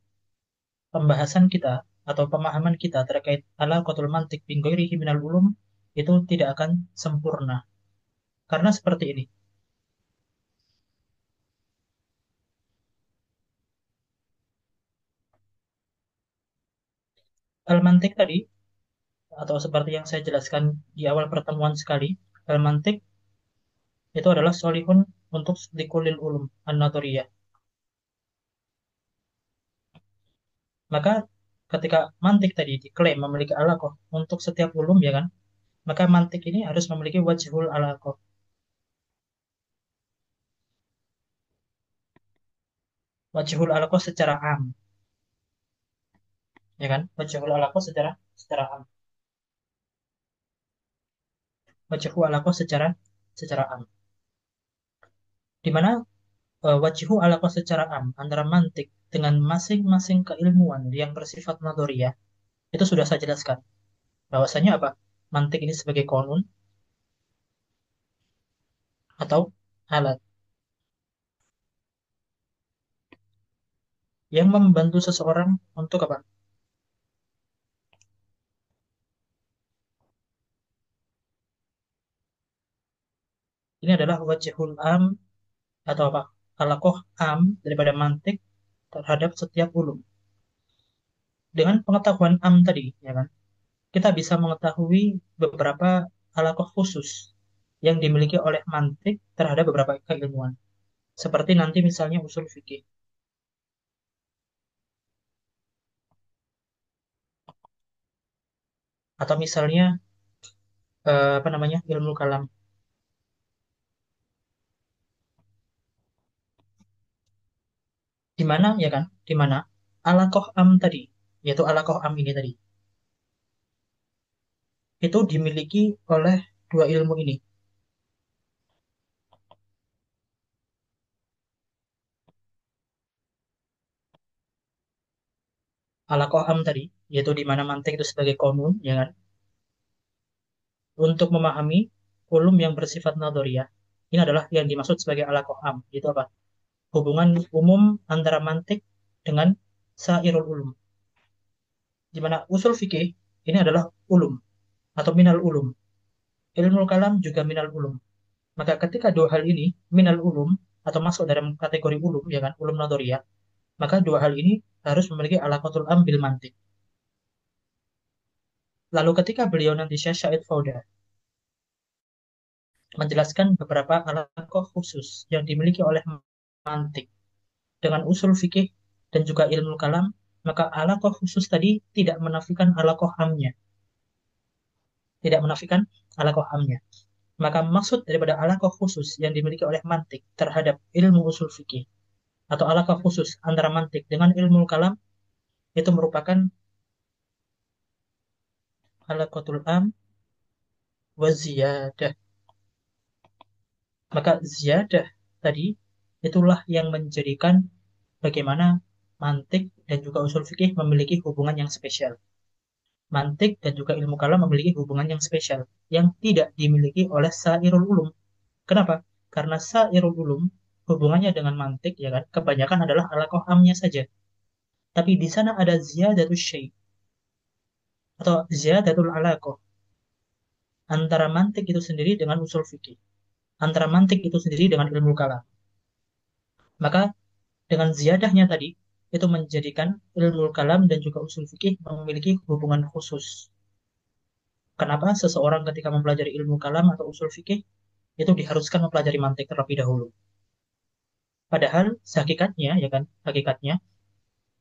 pembahasan kita atau pemahaman kita terkait alaqatul mantik bin ghairihi minal ulum itu tidak akan sempurna. Karena seperti ini, al-mantik tadi atau seperti yang saya jelaskan di awal pertemuan sekali, al-mantik itu adalah solihun untuk likulil ulum an-nadoriyah. Maka ketika mantik tadi diklaim memiliki alaqah untuk setiap ulum ya kan, maka mantik ini harus memiliki wajhul alaqah. Wajhul alaqah secara am, ya kan? Wajhul alaqah secara am. Wajhul alaqah secara am. Di mana wajhu alaqah secara am antara mantik dengan masing-masing keilmuan yang bersifat nadoriyah itu sudah saya jelaskan. Bahwasanya apa? Mantik ini sebagai konun atau alat yang membantu seseorang untuk apa? Ini adalah wajhul am atau apa? Alaqah am daripada mantik terhadap setiap ulum. Dengan pengetahuan am tadi, ya kan? Kita bisa mengetahui beberapa alaqah khusus yang dimiliki oleh mantik terhadap beberapa keilmuan. Seperti nanti misalnya usul fikih atau misalnya apa namanya ilmu kalam. Di mana ya kan? Di mana alaqah am tadi, yaitu alaqah am ini tadi, itu dimiliki oleh dua ilmu ini. Alaqah am tadi, yaitu di mana mantik itu sebagai konun, ya kan? Untuk memahami ulum yang bersifat nadoriyah. Ini adalah yang dimaksud sebagai alaqah am. Itu apa? Hubungan umum antara mantik dengan sairul ulum. Di mana usul fikih ini adalah ulum atau minal ulum. Ilmu kalam juga minal ulum. Maka ketika dua hal ini minal ulum atau masuk dalam kategori ulum ya kan, ulum nadoriyah, maka dua hal ini harus memiliki alaqatul am bil mantik. Lalu ketika beliau nanti Syekh Syahid Fauda menjelaskan beberapa alaqah khusus yang dimiliki oleh mantik dengan usul fikih dan juga ilmu kalam, maka alaqah khusus tadi tidak menafikan alaqah amnya, tidak menafikan alaqah amnya. Maka maksud daripada alaqah khusus yang dimiliki oleh mantik terhadap ilmu usul fikih atau alaqah khusus antara mantik dengan ilmu kalam itu merupakan alaqatul am wa ziyadah. Maka ziyadah tadi itulah yang menjadikan bagaimana mantik dan juga usul fikih memiliki hubungan yang spesial. Mantik dan juga ilmu kalam memiliki hubungan yang spesial yang tidak dimiliki oleh sairul ulum. Kenapa? Karena sairul ulum hubungannya dengan mantik ya kan kebanyakan adalah alaqah amnya saja. Tapi di sana ada ziyadatul syai' atau ziyadatul alaqah antara mantik itu sendiri dengan usul fikih, antara mantik itu sendiri dengan ilmu kalam. Maka dengan ziyadahnya tadi itu menjadikan ilmu kalam dan juga usul fikih memiliki hubungan khusus. Kenapa seseorang ketika mempelajari ilmu kalam atau usul fikih itu diharuskan mempelajari mantik terlebih dahulu? Padahal hakikatnya, ya kan, hakikatnya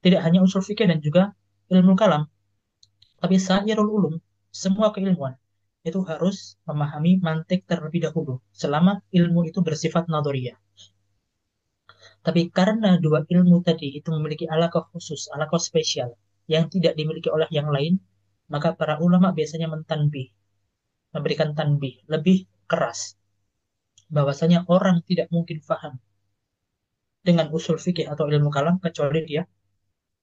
tidak hanya usul fikih dan juga ilmu kalam, tapi sairul ulum, semua keilmuan itu harus memahami mantik terlebih dahulu selama ilmu itu bersifat nadoriyah. Tapi karena dua ilmu tadi itu memiliki alaqah khusus, alaqah spesial yang tidak dimiliki oleh yang lain, maka para ulama biasanya mentanbih, memberikan tanbih lebih keras bahwasanya orang tidak mungkin paham dengan usul fikih atau ilmu kalam kecuali dia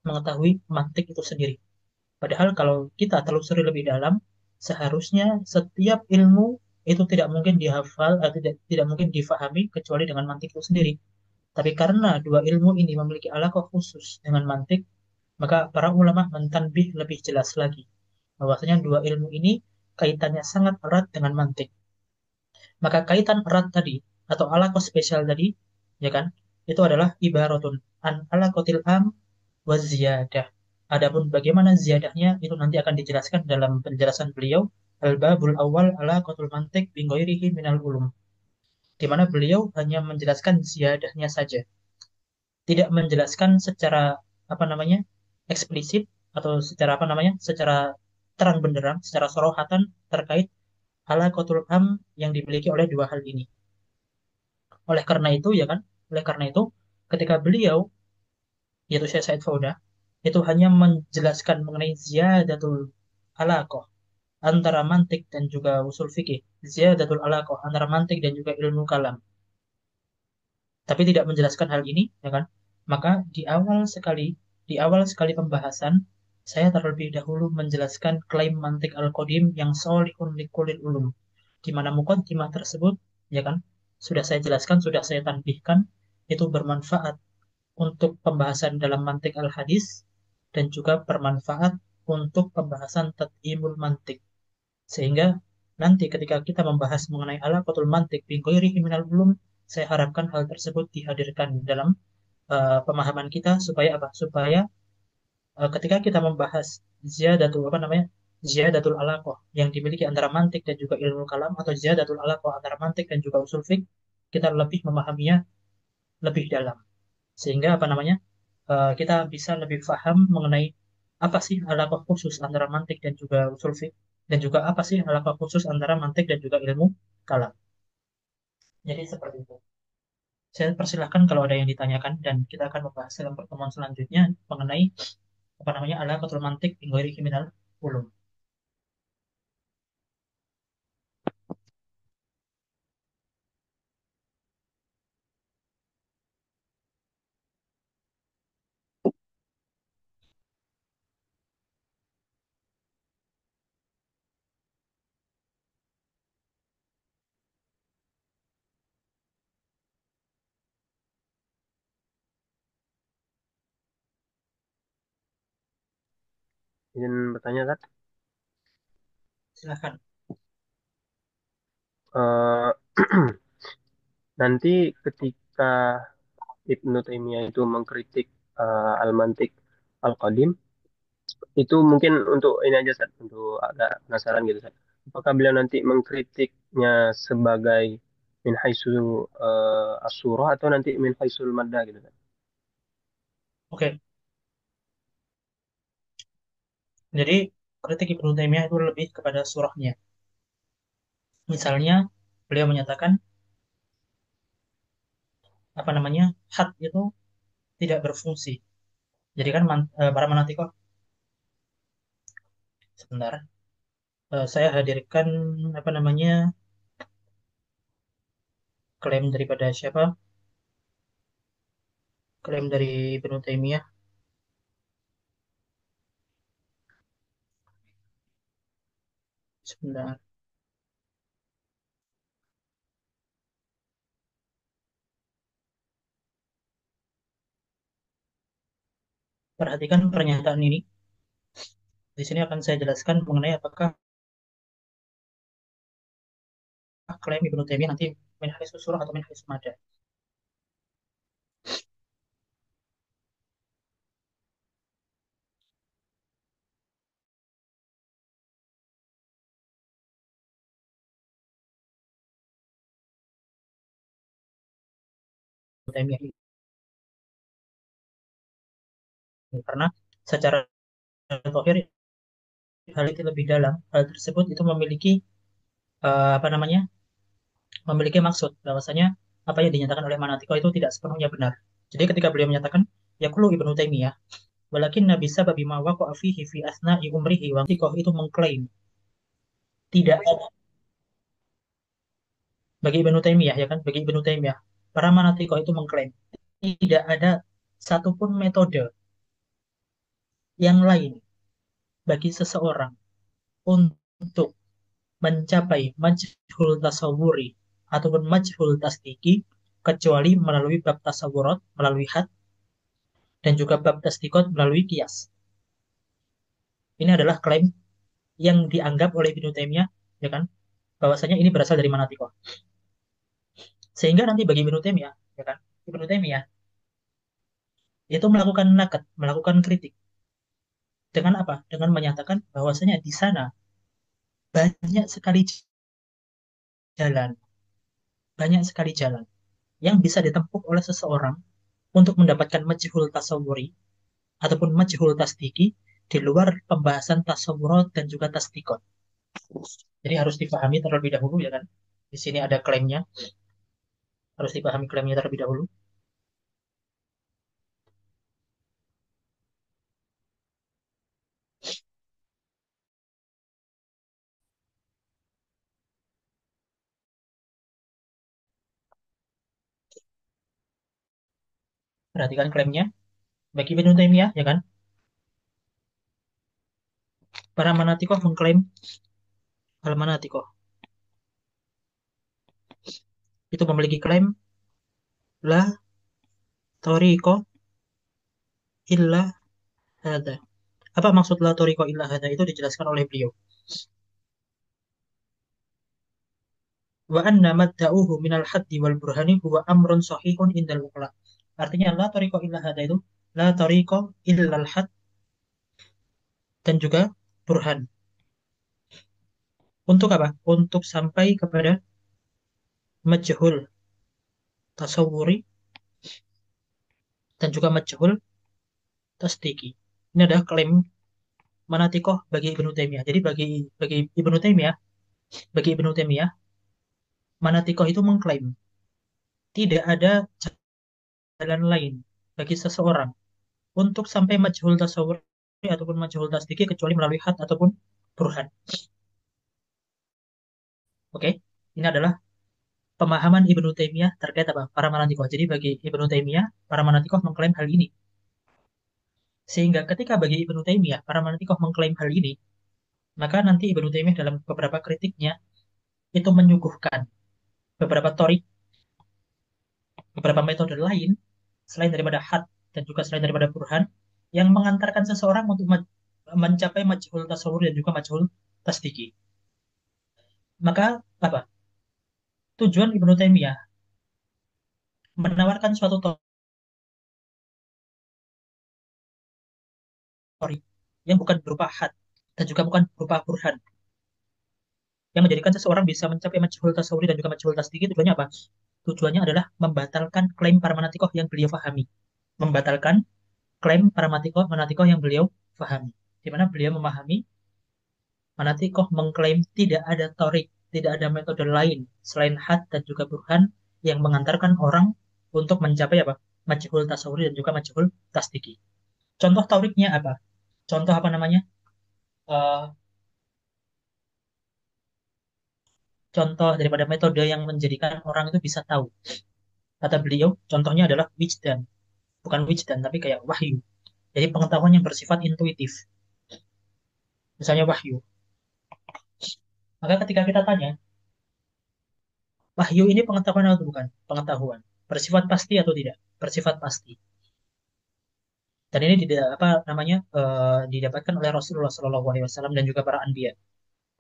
mengetahui mantik itu sendiri. Padahal kalau kita telusuri lebih dalam, seharusnya setiap ilmu itu tidak mungkin dihafal, tidak mungkin difahami kecuali dengan mantik itu sendiri. Tapi karena dua ilmu ini memiliki alaqah khusus dengan mantik, maka para ulama mentanbih lebih jelas lagi bahwasanya dua ilmu ini kaitannya sangat erat dengan mantik. Maka kaitan erat tadi atau alaqah spesial tadi, ya kan, itu adalah ibaratun an alaqatil am wa ziyadah. Adapun bagaimana ziyadahnya itu nanti akan dijelaskan dalam penjelasan beliau Al-Babul Awal ala Qatul Mantik bin Ghairihi minal ulum, di mana beliau hanya menjelaskan ziyadahnya saja, tidak menjelaskan secara apa namanya eksplisit atau secara apa namanya secara terang benderang, secara sorohatan terkait ala Qatul Am yang dimiliki oleh dua hal ini. Oleh karena itu ya kan, oleh karena itu ketika beliau yaitu Syekh Said Fauda itu hanya menjelaskan mengenai ziyadatul alaqah antara mantik dan juga usul fikih, ziyadatul alaqah antara mantik dan juga ilmu kalam, tapi tidak menjelaskan hal ini, ya kan? Maka di awal sekali pembahasan, saya terlebih dahulu menjelaskan klaim mantik al-qadim yang solihun likulil ulum, di mana muqaddimah tersebut, ya kan? Sudah saya jelaskan, sudah saya tanbihkan, itu bermanfaat untuk pembahasan dalam mantik al-hadis dan juga bermanfaat untuk pembahasan tadhimul mantik. Sehingga nanti ketika kita membahas mengenai alaqatul mantik bi ghairihi minal ulum, saya harapkan hal tersebut dihadirkan dalam pemahaman kita supaya apa? Supaya ketika kita membahas ziyadatul apa namanya? Ziyadatul alaqah yang dimiliki antara mantik dan juga ilmu kalam atau ziyadatul alaqah antara mantik dan juga usul fiqh, kita lebih memahaminya lebih dalam. Sehingga apa namanya? Kita bisa lebih paham mengenai apa sih alaqah khusus antara mantik dan juga usul fiqh dan juga apa sih alaqah khusus antara mantik dan juga ilmu kalam. Jadi seperti itu. Saya persilahkan kalau ada yang ditanyakan dan kita akan membahas dalam pertemuan selanjutnya mengenai apa namanya alaqatul mantik bi ghairi kriminal ulum. Izin bertanya, Kak. Silahkan. Eh, nanti ketika Ibnu Taimiyah itu mengkritik Al-Mantik Al-Qadim, itu mungkin untuk ini aja, Sat, untuk agak penasaran gitu, Sat. Apakah beliau nanti mengkritiknya sebagai min haitsu as-surah atau nanti min haitsul madda gitu, Sat? Oke. Jadi kritik Ibnu Taimiyah itu lebih kepada surahnya. Misalnya beliau menyatakan apa namanya? Had itu tidak berfungsi. Jadi kan para manatikoh sebentar. Saya hadirkan apa namanya? Klaim daripada siapa? Klaim dari Ibnu Taimiyah. Sebentar. Perhatikan pernyataan ini. Di sini akan saya jelaskan mengenai apakah klaim Ibnu Taimiyah nanti min haitsu surah atau min haitsu mada. Taimiyah ini, karena secara zahir hal itu lebih dalam, hal tersebut itu memiliki apa namanya, memiliki maksud bahwasanya apa yang dinyatakan oleh Manatiko itu tidak sepenuhnya benar. Jadi ketika beliau menyatakan yaqulu Ibnu Taimiyah walakin nabi sababi ma waqa'a fihi fi asna'i umrihi wa Manatiko itu mengklaim tidak ada bagi Ibnu Taimiyah, ya kan, bagi Ibnu Taimiyah para Manatiko itu mengklaim tidak ada satupun metode yang lain bagi seseorang untuk mencapai majhul tasawuri ataupun majhul tasdiki kecuali melalui bab tasawurat, melalui had, dan juga bab tasdikot melalui kias. Ini adalah klaim yang dianggap oleh Ibnu Taimiyah, ya kan, bahwasanya ini berasal dari manatiko. Sehingga nanti bagi Ibnu Taimiyah, ya kan, Ibnu Taimiyah itu melakukan nakat, melakukan kritik dengan apa? Dengan menyatakan bahwasanya di sana banyak sekali jalan, banyak sekali jalan yang bisa ditempuh oleh seseorang untuk mendapatkan majhul tasawuri ataupun majhul tasdiki di luar pembahasan tasawurat dan juga tasdikot. Jadi harus dipahami terlebih dahulu, ya kan. Di sini ada klaimnya, harus dipahami klaimnya terlebih dahulu. Perhatikan klaimnya. Bagi Ibnu Taimiyah, ya kan, para manatikoh mengklaim al manatikoh itu memiliki klaim la tariqo illa hada. Apa maksud la tariqo illa hada itu dijelaskan oleh beliau. Wa anna madda'uhu minal haddi wal burhani huwa amrun sahihun indal uqla. Artinya la tariqo illa hada itu la tariqo illa al had dan juga burhan. Untuk apa? Untuk sampai kepada majhul tasawuri dan juga majhul tasdiki. Ini adalah klaim manatikoh bagi Ibnu Taimiyah. Jadi bagi Ibnu Taimiyah, bagi Ibnu Taimiyah, manatikoh itu mengklaim tidak ada jalan lain bagi seseorang untuk sampai majhul tasawuri ataupun majhul tasdiki kecuali melalui had ataupun burhan. Oke, ini adalah pemahaman Ibnu Taimiyah terkait apa? Para manatikoh. Jadi bagi Ibnu Taimiyah, para manatikoh mengklaim hal ini. Sehingga ketika bagi Ibnu Taimiyah, para manatikoh mengklaim hal ini, maka nanti Ibnu Taimiyah dalam beberapa kritiknya itu menyuguhkan beberapa torik, beberapa metode lain selain daripada had dan juga selain daripada burhan yang mengantarkan seseorang untuk mencapai majhul tasawur dan juga majhul tasdiki. Maka apa? Tujuan Ibnu Taimiyah menawarkan suatu torik yang bukan berupa had dan juga bukan berupa burhan yang menjadikan seseorang bisa mencapai majhul tasawuri dan juga majhul tasdiki. Tujuannya apa? Tujuannya adalah membatalkan klaim para manatikoh yang beliau fahami. Membatalkan klaim para manatikoh yang beliau fahami. Di mana beliau memahami manatikoh mengklaim tidak ada torik, tidak ada metode lain selain had dan juga burhan yang mengantarkan orang untuk mencapai apa? Majhul tasawuri dan juga majhul tasdiki. Contoh toriknya apa? Contoh apa namanya? Eh, contoh daripada metode yang menjadikan orang itu bisa tahu. Kata beliau, contohnya adalah wijdan. Bukan wijdan, tapi kayak wahyu. Jadi pengetahuan yang bersifat intuitif. Misalnya wahyu. Maka ketika kita tanya, wahyu ini pengetahuan atau bukan? Pengetahuan. Bersifat pasti atau tidak? Bersifat pasti. Dan ini tidak apa namanya didapatkan oleh Rasulullah SAW dan juga para anbiya.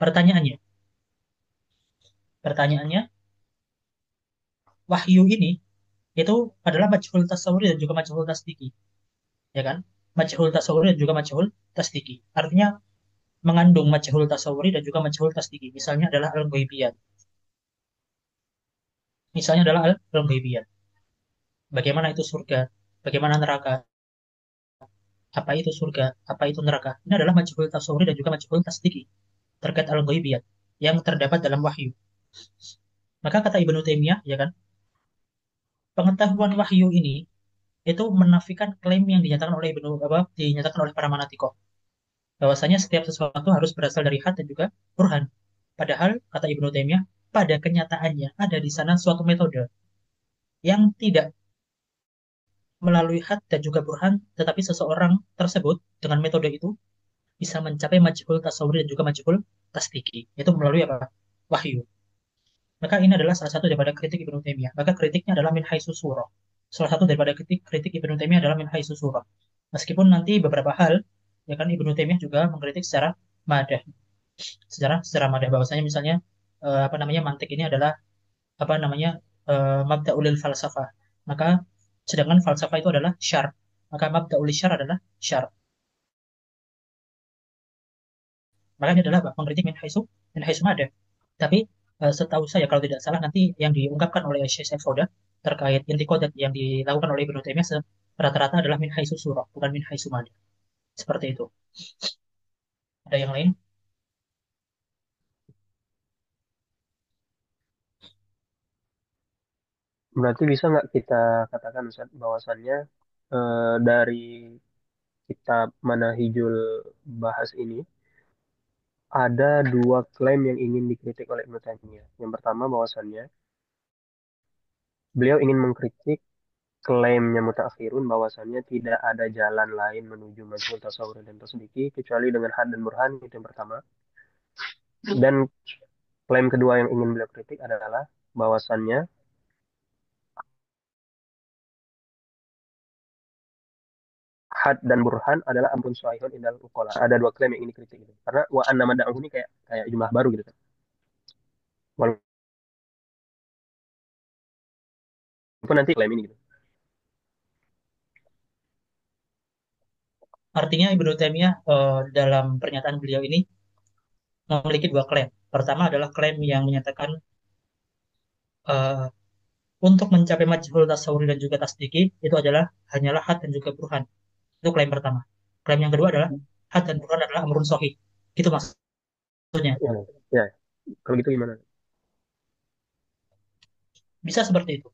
Pertanyaannya, pertanyaannya, wahyu ini itu adalah majhul tasawuri dan juga majhul tasdiki, ya kan? Majhul tasawuri dan juga majhul tasdiki. Artinya mengandung majhul tasawuri dan juga majhul tasdiki. Misalnya adalah al-ghaibiyat. Misalnya adalah al-ghaibiyat. Bagaimana itu surga? Bagaimana neraka? Apa itu surga? Apa itu neraka? Ini adalah majhul tasawuri dan juga majhul tasdiki terkait al-ghaibiyat yang terdapat dalam wahyu. Maka kata Ibnu Taimiyah, ya kan, pengetahuan wahyu ini itu menafikan klaim yang dinyatakan oleh dinyatakan oleh para manatiko bahwasanya setiap sesuatu harus berasal dari had dan juga burhan. Padahal kata Ibnu Taimiyah, pada kenyataannya ada di sana suatu metode yang tidak melalui had dan juga burhan, tetapi seseorang tersebut dengan metode itu bisa mencapai majhul tasawuri dan juga majhul tasdiki. Itu melalui apa? Wahyu. Maka ini adalah salah satu daripada kritik Ibnu Taimiyah. Maka kritiknya adalah min haitsu surah. Salah satu daripada kritik Ibnu Taimiyah adalah min haitsu surah. Meskipun nanti beberapa hal, ya kan Ibnu Taimiyah juga mengkritik secara madah, secara madah bahwasanya misalnya apa namanya mantik ini adalah apa namanya mabda'ulil falsafah. Maka sedangkan falsafah itu adalah syar. Maka mabda'ul syar adalah syar. Maka ini adalah pengkritik min haitsu madah. Tapi setahu saya kalau tidak salah nanti yang diungkapkan oleh Syekh Saifuddin terkait intikodat yang dilakukan oleh Ibnu Taimiyah rata-rata adalah min haitsu surah, bukan min haitsu madah. Seperti itu. Ada yang lain? Berarti bisa nggak kita katakan Ustaz, bahwasannya dari kitab Manahijul Bahas ini ada dua klaim yang ingin dikritik oleh Ibnu Taimiyah. Yang pertama bahwasannya beliau ingin mengkritik klaimnya mutaakhirun bahwasannya tidak ada jalan lain menuju majhul tasawur dan tasdiki kecuali dengan had dan burhan, itu yang pertama. Dan klaim kedua yang ingin beliau kritik adalah bahwasannya had dan burhan adalah amrun suhaihun indal uqala. Ada dua klaim yang ini kritik gitu. Karena wa anna mada'uhu ini kayak kayak jumlah baru gitu kan. Walaupun nanti klaim ini gitu. Artinya Ibnu Taimiyah dalam pernyataan beliau ini memiliki dua klaim. Pertama adalah klaim yang menyatakan eh, untuk mencapai majhul tasawuri dan juga tasdiki itu adalah hanyalah had dan juga burhan. Itu klaim pertama. Klaim yang kedua adalah had dan burhan adalah amrun sahih. Gitu maksudnya. Ya, ya. Kalau gitu gimana? Bisa seperti itu.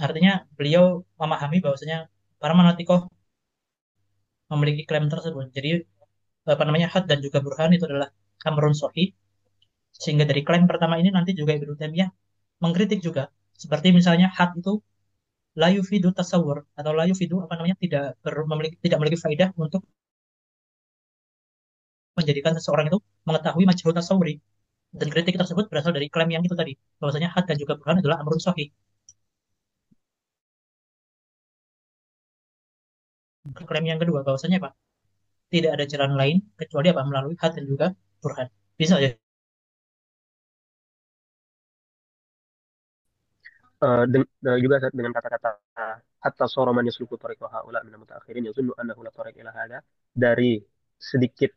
Artinya beliau memahami bahwasanya para manatikoh memiliki klaim tersebut. Jadi apa namanya had dan juga burhan itu adalah amrun sahih. Sehingga dari klaim pertama ini nanti juga Ibnu Taimiyah mengkritik juga. Seperti misalnya had itu la yufidu tasawur atau la yufidu apa namanya tidak memiliki faidah untuk menjadikan seseorang itu mengetahui majhul tasawuri. Dan kritik tersebut berasal dari klaim yang itu tadi, bahwasanya had dan juga burhan adalah amrun sahih. Klaim yang kedua bahwasanya apa? Tidak ada jalan lain kecuali apa? Melalui had dan juga burhan. Bisa ya? Juga dengan kata-kata hatta sara man yasluku tariqa haula min mutaakhirin yazunnu annahu la tariq ila hada, dari sedikit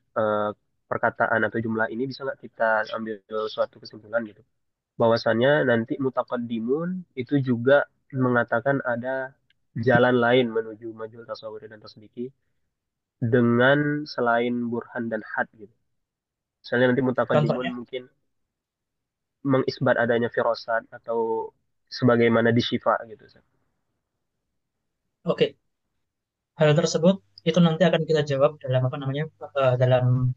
perkataan atau jumlah ini bisa nggak kita ambil suatu kesimpulan gitu bahwasannya nanti mutaqaddimun itu juga mengatakan ada jalan lain menuju majul tasawuri dan tasdiki dengan selain burhan dan had gitu. Misalnya nanti mutaqaddimun Contohnya, mungkin mengisbat adanya firasat atau sebagaimana di Syifa gitu. oke, hal tersebut itu nanti akan kita jawab dalam apa namanya dalam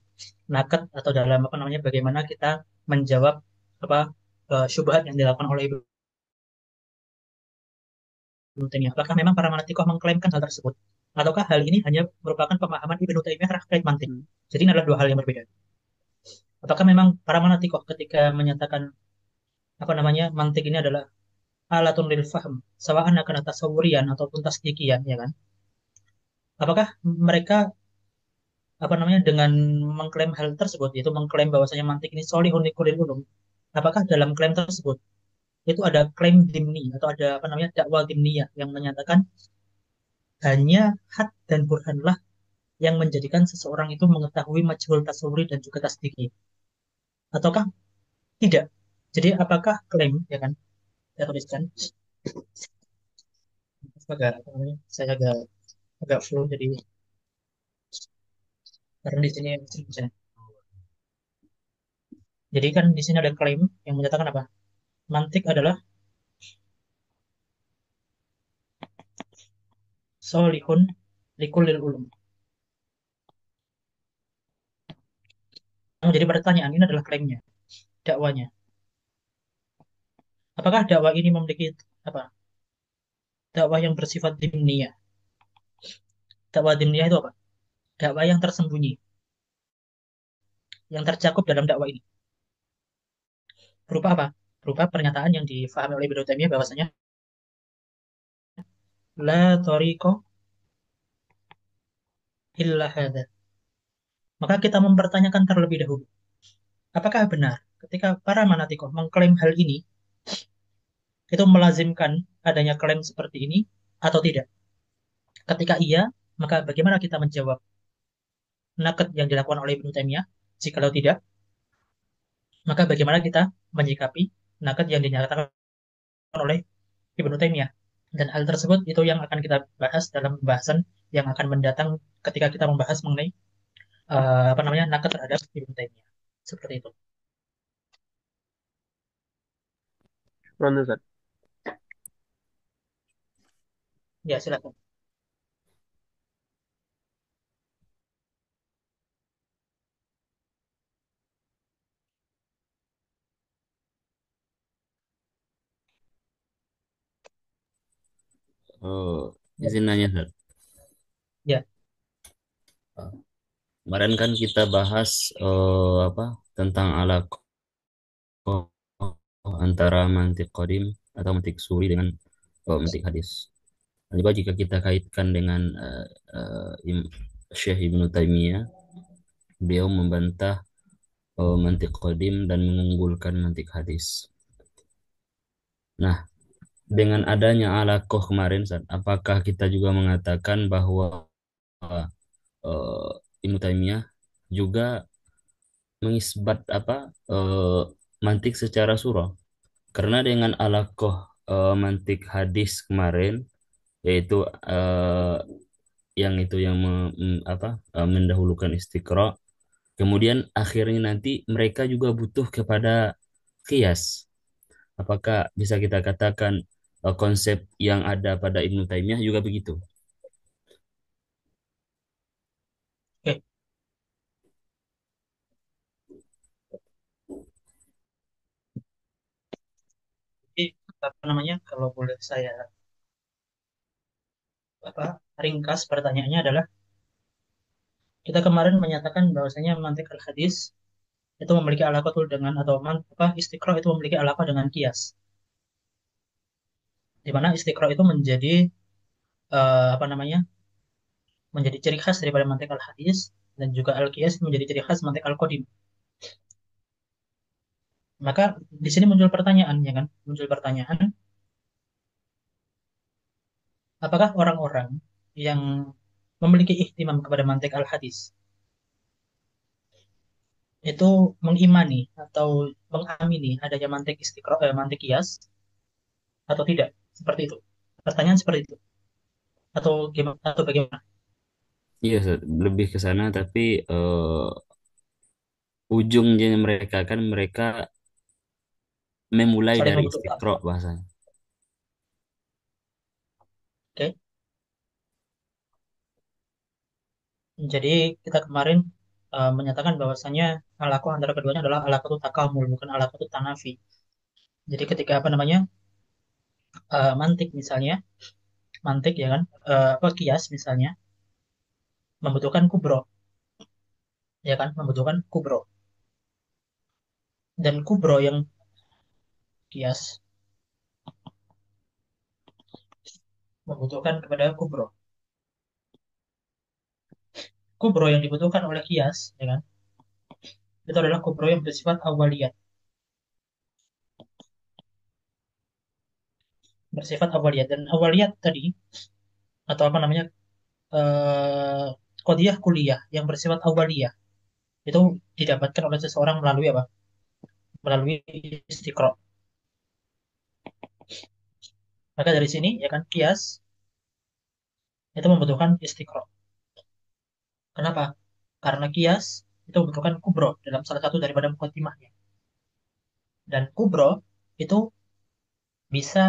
nakad atau dalam apa namanya bagaimana kita menjawab apa syubhat yang dilakukan oleh Ibnu Taimiyah. Apakah memang para manatikoh mengklaimkan hal tersebut? Ataukah hal ini hanya merupakan pemahaman Ibnu Taimiyah terkait mantik? Hmm. Jadi ini adalah dua hal yang berbeda. Apakah memang para manatikoh ketika menyatakan apa namanya mantik ini adalah alatun lil fahm, sawa'an akan tasawurian ataupun tasdikian, ya kan? Apakah mereka apa namanya dengan mengklaim hal tersebut, yaitu mengklaim bahwasanya mantik ini solihun likulil ulum, apakah dalam klaim tersebut itu ada klaim dimni atau ada apa namanya dakwah dimniyah yang menyatakan hanya had dan burhanlah yang menjadikan seseorang itu mengetahui majhul tasawuri dan juga tasdiki, ataukah tidak? Jadi apakah klaim, ya kan? Saya tuliskan agak apa namanya, saya agak agak flu jadi karena di sini misalnya. Jadi kan di sini ada klaim yang menyatakan apa? Mantik adalah solihun likulil ulum. Yang jadi pertanyaan ini adalah klaimnya, dakwanya. Apakah dakwah ini memiliki apa? Dakwah yang bersifat dimniyah. Dakwah dimniyah itu apa? Dakwah yang tersembunyi, yang tercakup dalam dakwah ini. Berupa apa? Berupa pernyataan yang difahami oleh Ibnu Taimiyah bahwasanya la tariqo illa hadza. Maka kita mempertanyakan terlebih dahulu, apakah benar ketika para manatikoh mengklaim hal ini, itu melazimkan adanya klaim seperti ini atau tidak? Ketika iya, maka bagaimana kita menjawab nakad yang dilakukan oleh Ibnu Taimiyah? Jikalau tidak, maka bagaimana kita menyikapi nakad yang dinyatakan oleh Ibnu Taimiyah? Dan hal tersebut itu yang akan kita bahas dalam pembahasan yang akan mendatang ketika kita membahas mengenai apa namanya nakad terhadap Ibnu Taimiyah. Seperti itu. Mana Ustaz? Ya, silakan. Oh, Ya, izin nanya, Ustaz. ya, Kemarin kan kita bahas apa tentang alakoh antara mantik qadim atau mantik suri dengan mantik hadis. Nah, coba jika kita kaitkan dengan Syekh Ibnu Taimiyah, beliau membantah mantik qadim dan mengunggulkan mantik hadis. Nah, dengan adanya alakoh kemarin, Ustaz, apakah kita juga mengatakan bahwa Ibnu Taimiyah juga mengisbat apa mantik secara surah, karena dengan alakoh mantik hadis kemarin, yaitu eh, yang itu yang mendahulukan istiqra, kemudian akhirnya nanti mereka juga butuh kepada kias. Apakah bisa kita katakan konsep yang ada pada Ibnu Taimiyah juga begitu? oke. Jadi apa namanya? Kalau boleh saya apa ringkas pertanyaannya adalah kita kemarin menyatakan bahwasanya mantik al hadis itu memiliki alaqatul dengan atau apa istiqra itu memiliki alaqah dengan kias. Di mana istiqra itu menjadi apa namanya? Menjadi ciri khas daripada mantik al hadis dan juga al kias menjadi ciri khas mantik al qadim. Maka di sini muncul pertanyaan ya kan? Muncul pertanyaan, apakah orang-orang yang memiliki ihtimam kepada mantik al hadis itu mengimani atau mengamini adanya mantik istiqra mantik kias atau tidak? Seperti itu. Pertanyaan seperti itu. Atau gimana atau bagaimana? Iya, Ustaz, lebih ke sana, tapi ujungnya mereka kan mereka memulai Saling dari membentuk istiqra apa? bahasanya. Oke. Jadi kita kemarin menyatakan bahwasanya alaku antara keduanya adalah alaqatu takamul bukan alaqatu tanafi. Jadi ketika apa namanya mantik misalnya, mantik ya kan, apa kias misalnya membutuhkan kubro, ya kan, membutuhkan kubro dan kubro yang kias membutuhkan kepada kubro. Kubro yang dibutuhkan oleh kias, ya kan, itu adalah kubro yang bersifat awaliyat, bersifat awaliyat dan awaliyat tadi atau apa namanya eh qadiyah kuliah yang bersifat awaliyah itu didapatkan oleh seseorang melalui apa? Melalui istiqro. Maka dari sini ya kan kias itu membutuhkan istiqro. Kenapa? Karena kias itu membutuhkan kubro dalam salah satu daripada mukadimahnya. Dan kubro itu bisa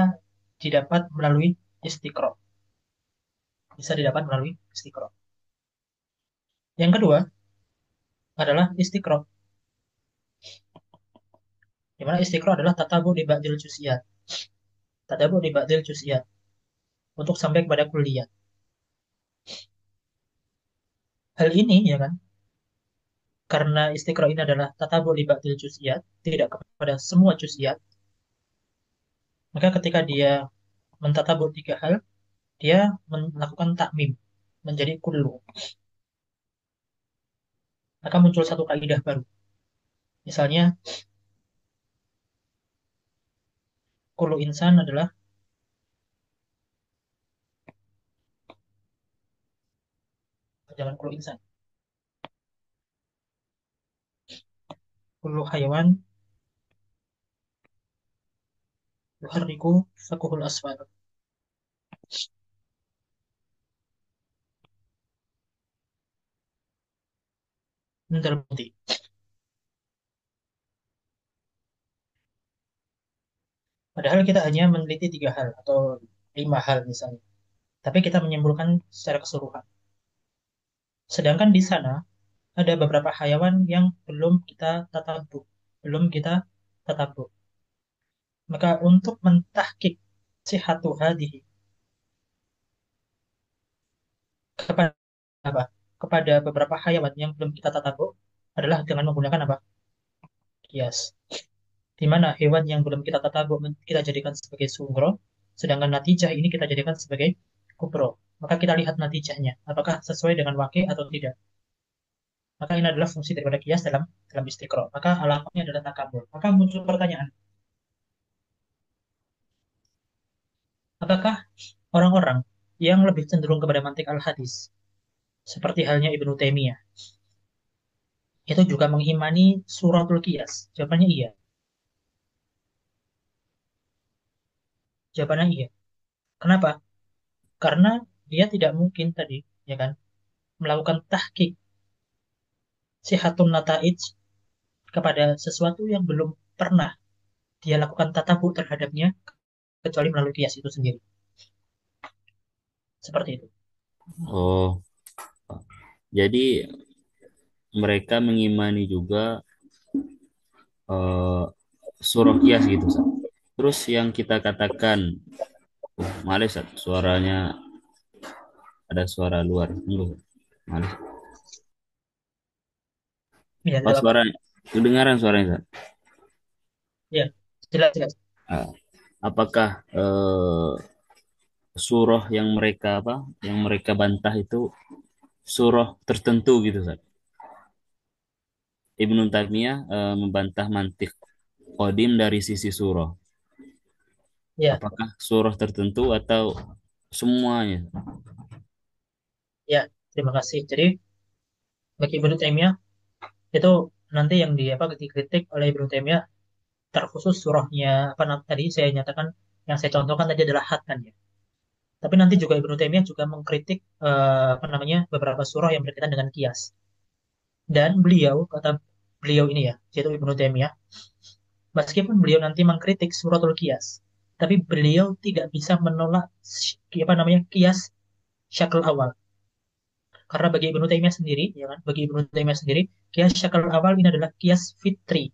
didapat melalui istiqro. Bisa didapat melalui istiqro. Yang kedua adalah istiqro. Di mana istiqro adalah tatabu di ba'dil juz'iyat. Tatabu di ba'dil juz'iyat. Untuk sampai kepada kuliah. Hal ini ya kan, karena istiqro ini adalah tatabu li ba'dil juz'iyat, tidak kepada semua juz'iyat, maka ketika dia mentatabu tiga hal, dia melakukan takmim menjadi kullu. Maka muncul satu kaidah baru. Misalnya, kullu insan adalah jangan kullu insan. Kullu hayawan yuharriku fakuhul asfar. Ini dalam bukti. Padahal kita hanya meneliti tiga hal atau lima hal misalnya. Tapi kita menyimpulkan secara keseluruhan. Sedangkan di sana ada beberapa hayawan yang belum kita tatabu, belum kita tatabu. Maka untuk mentahkik sihatu hadhihi kepada apa? Kepada beberapa hayawan yang belum kita tatabu adalah dengan menggunakan apa? Kias. Di mana hewan yang belum kita tatabu kita jadikan sebagai sungro, sedangkan natijah ini kita jadikan sebagai kubro. Maka kita lihat natijahnya, apakah sesuai dengan wakil atau tidak. Maka ini adalah fungsi daripada kias dalam dalam istiqro. Maka alamatnya adalah takabur. Maka muncul pertanyaan, apakah orang-orang yang lebih cenderung kepada mantik al-hadis, seperti halnya Ibnu Taimiyah, itu juga mengimani suratul qiyas? Jawabannya iya. Jawabannya iya. Kenapa? Karena dia tidak mungkin tadi, ya kan, melakukan tahqiq sihatun nataij kepada sesuatu yang belum pernah dia lakukan tatabu terhadapnya kecuali melalui qiyas itu sendiri. Seperti itu. Oh, jadi mereka mengimani juga eh, surah kias gitu, Sat. Terus yang kita katakan, males, Sat, suaranya ada suara luar. Tunggu, males. Ya, Oh, tidak apa. suara, kedengaran suaranya, Sat. Ya, jelas jelas. Ah, apakah surah yang mereka apa, yang mereka bantah itu surah tertentu gitu, Sat? Ibnu Taimiyah membantah mantik qadim dari sisi surah. Ya, Apakah surah tertentu atau semuanya? ya, terima kasih. Jadi bagi Ibnu Taimiyah itu nanti yang di apa dikritik oleh Ibnu Taimiyah terkhusus surahnya apa tadi saya nyatakan yang saya contohkan tadi adalah had kan ya. Tapi nanti juga Ibnu Taimiyah juga mengkritik apa namanya beberapa surah yang berkaitan dengan kias. Dan beliau kata beliau ini ya, yaitu Ibnu Taimiyah, meskipun beliau nanti mengkritik suratul kias, tapi beliau tidak bisa menolak apa namanya kias syakal awal. Karena bagi Ibnu Taimiyah sendiri, ya kan, bagi Ibnu Taimiyah sendiri, kias syakal awal ini adalah kias fitri.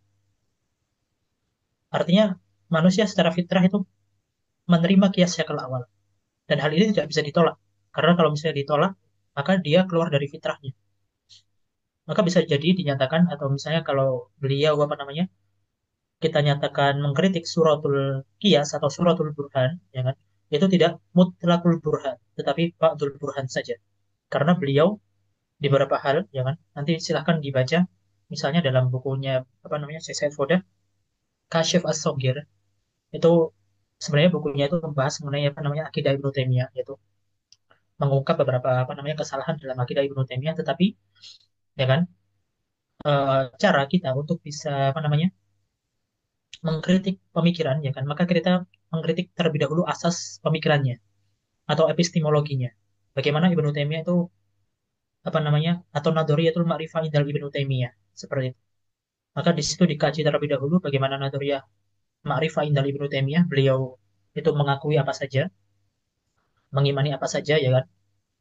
Artinya manusia secara fitrah itu menerima kias syakal awal. Dan hal ini tidak bisa ditolak. Karena kalau misalnya ditolak, maka dia keluar dari fitrahnya. Maka bisa jadi dinyatakan atau misalnya kalau beliau apa namanya kita nyatakan mengkritik suratul Qiyas atau suratul Burhan, ya kan? Itu tidak mutlakul burhan, tetapi ba'dul burhan saja. Karena beliau di beberapa hal, ya kan? Nanti silahkan dibaca, misalnya dalam bukunya apa namanya Syekh Foda, Kasyif As-Saghir, itu sebenarnya bukunya itu membahas mengenai apa namanya akidah Ibnu Taimiyah, yaitu mengungkap beberapa apa namanya kesalahan dalam akidah Ibnu Taimiyah, tetapi ya kan cara kita untuk bisa apa namanya mengkritik pemikiran ya kan maka kita mengkritik terlebih dahulu asas pemikirannya atau epistemologinya Bagaimana Ibnu Taimiyah itu apa namanya atau Nadhariyatul Ma'rifah indal Ibnu Taimiyah seperti itu. Maka di situ dikaji terlebih dahulu bagaimana Nadhariya Ma'rifah indal Ibnu Taimiyah. Beliau itu mengakui apa saja, mengimani apa saja ya kan.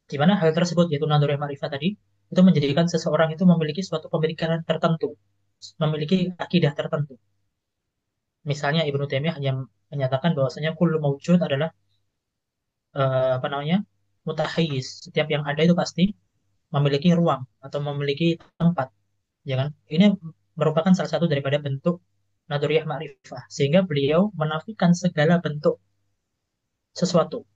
Di mana hal tersebut yaitu Nadhariya Ma'rifah tadi itu menjadikan seseorang itu memiliki suatu pemikiran tertentu, memiliki akidah tertentu. Misalnya Ibnu Taimiyah hanya menyatakan bahwasanya kullu maujud adalah apa namanya mutahayyiz. Setiap yang ada itu pasti memiliki ruang atau memiliki tempat, ya kan? Ini merupakan salah satu daripada bentuk Naduriyah Ma'rifah. Sehingga beliau menafikan segala bentuk sesuatu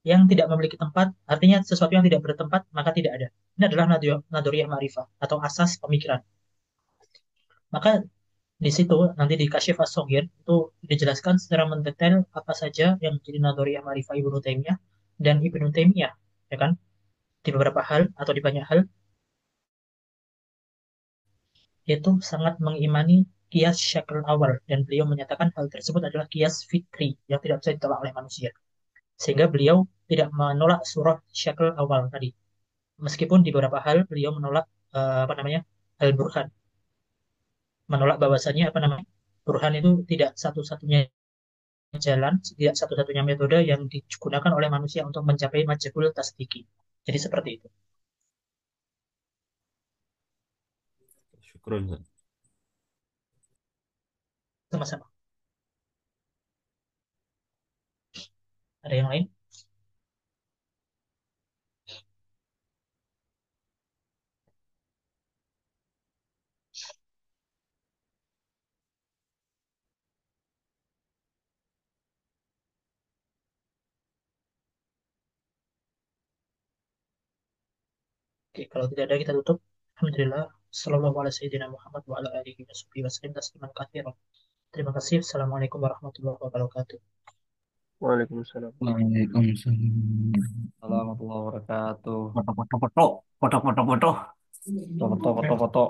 yang tidak memiliki tempat, artinya sesuatu yang tidak bertempat, maka tidak ada. Ini adalah Naduriyah Ma'rifah atau asas pemikiran. Maka di situ nanti di Kasyif As-Shaghir itu dijelaskan secara mendetail apa saja yang menjadi Naduriyah Ma'rifah Ibnu Taimiyah dan Ibnu Taimiyah, ya kan? Di beberapa hal atau di banyak hal yaitu sangat mengimani kias syakl awal dan beliau menyatakan hal tersebut adalah kias fitri yang tidak bisa ditolak oleh manusia. Sehingga beliau tidak menolak surah syakl awal tadi. Meskipun di beberapa hal beliau menolak apa namanya al-burhan, menolak bahwasannya apa namanya burhan itu tidak satu-satunya jalan, tidak satu-satunya metode yang digunakan oleh manusia untuk mencapai majhul tasdiki. Jadi seperti itu. Syukron, Ustaz. Sama-sama. Ada yang lain? Oke, kalau tidak ada kita tutup. Alhamdulillah. Sallallahu alaihi wasallam Muhammad wa ala alihi wasallam tasliman katsiran. Terima kasih. Assalamualaikum warahmatullahi wabarakatuh. Waalaikumsalam. Waalaikumsalam. Warahmatullahi wabarakatuh. Foto, foto, foto, foto, foto, foto. Foto, foto, foto, foto.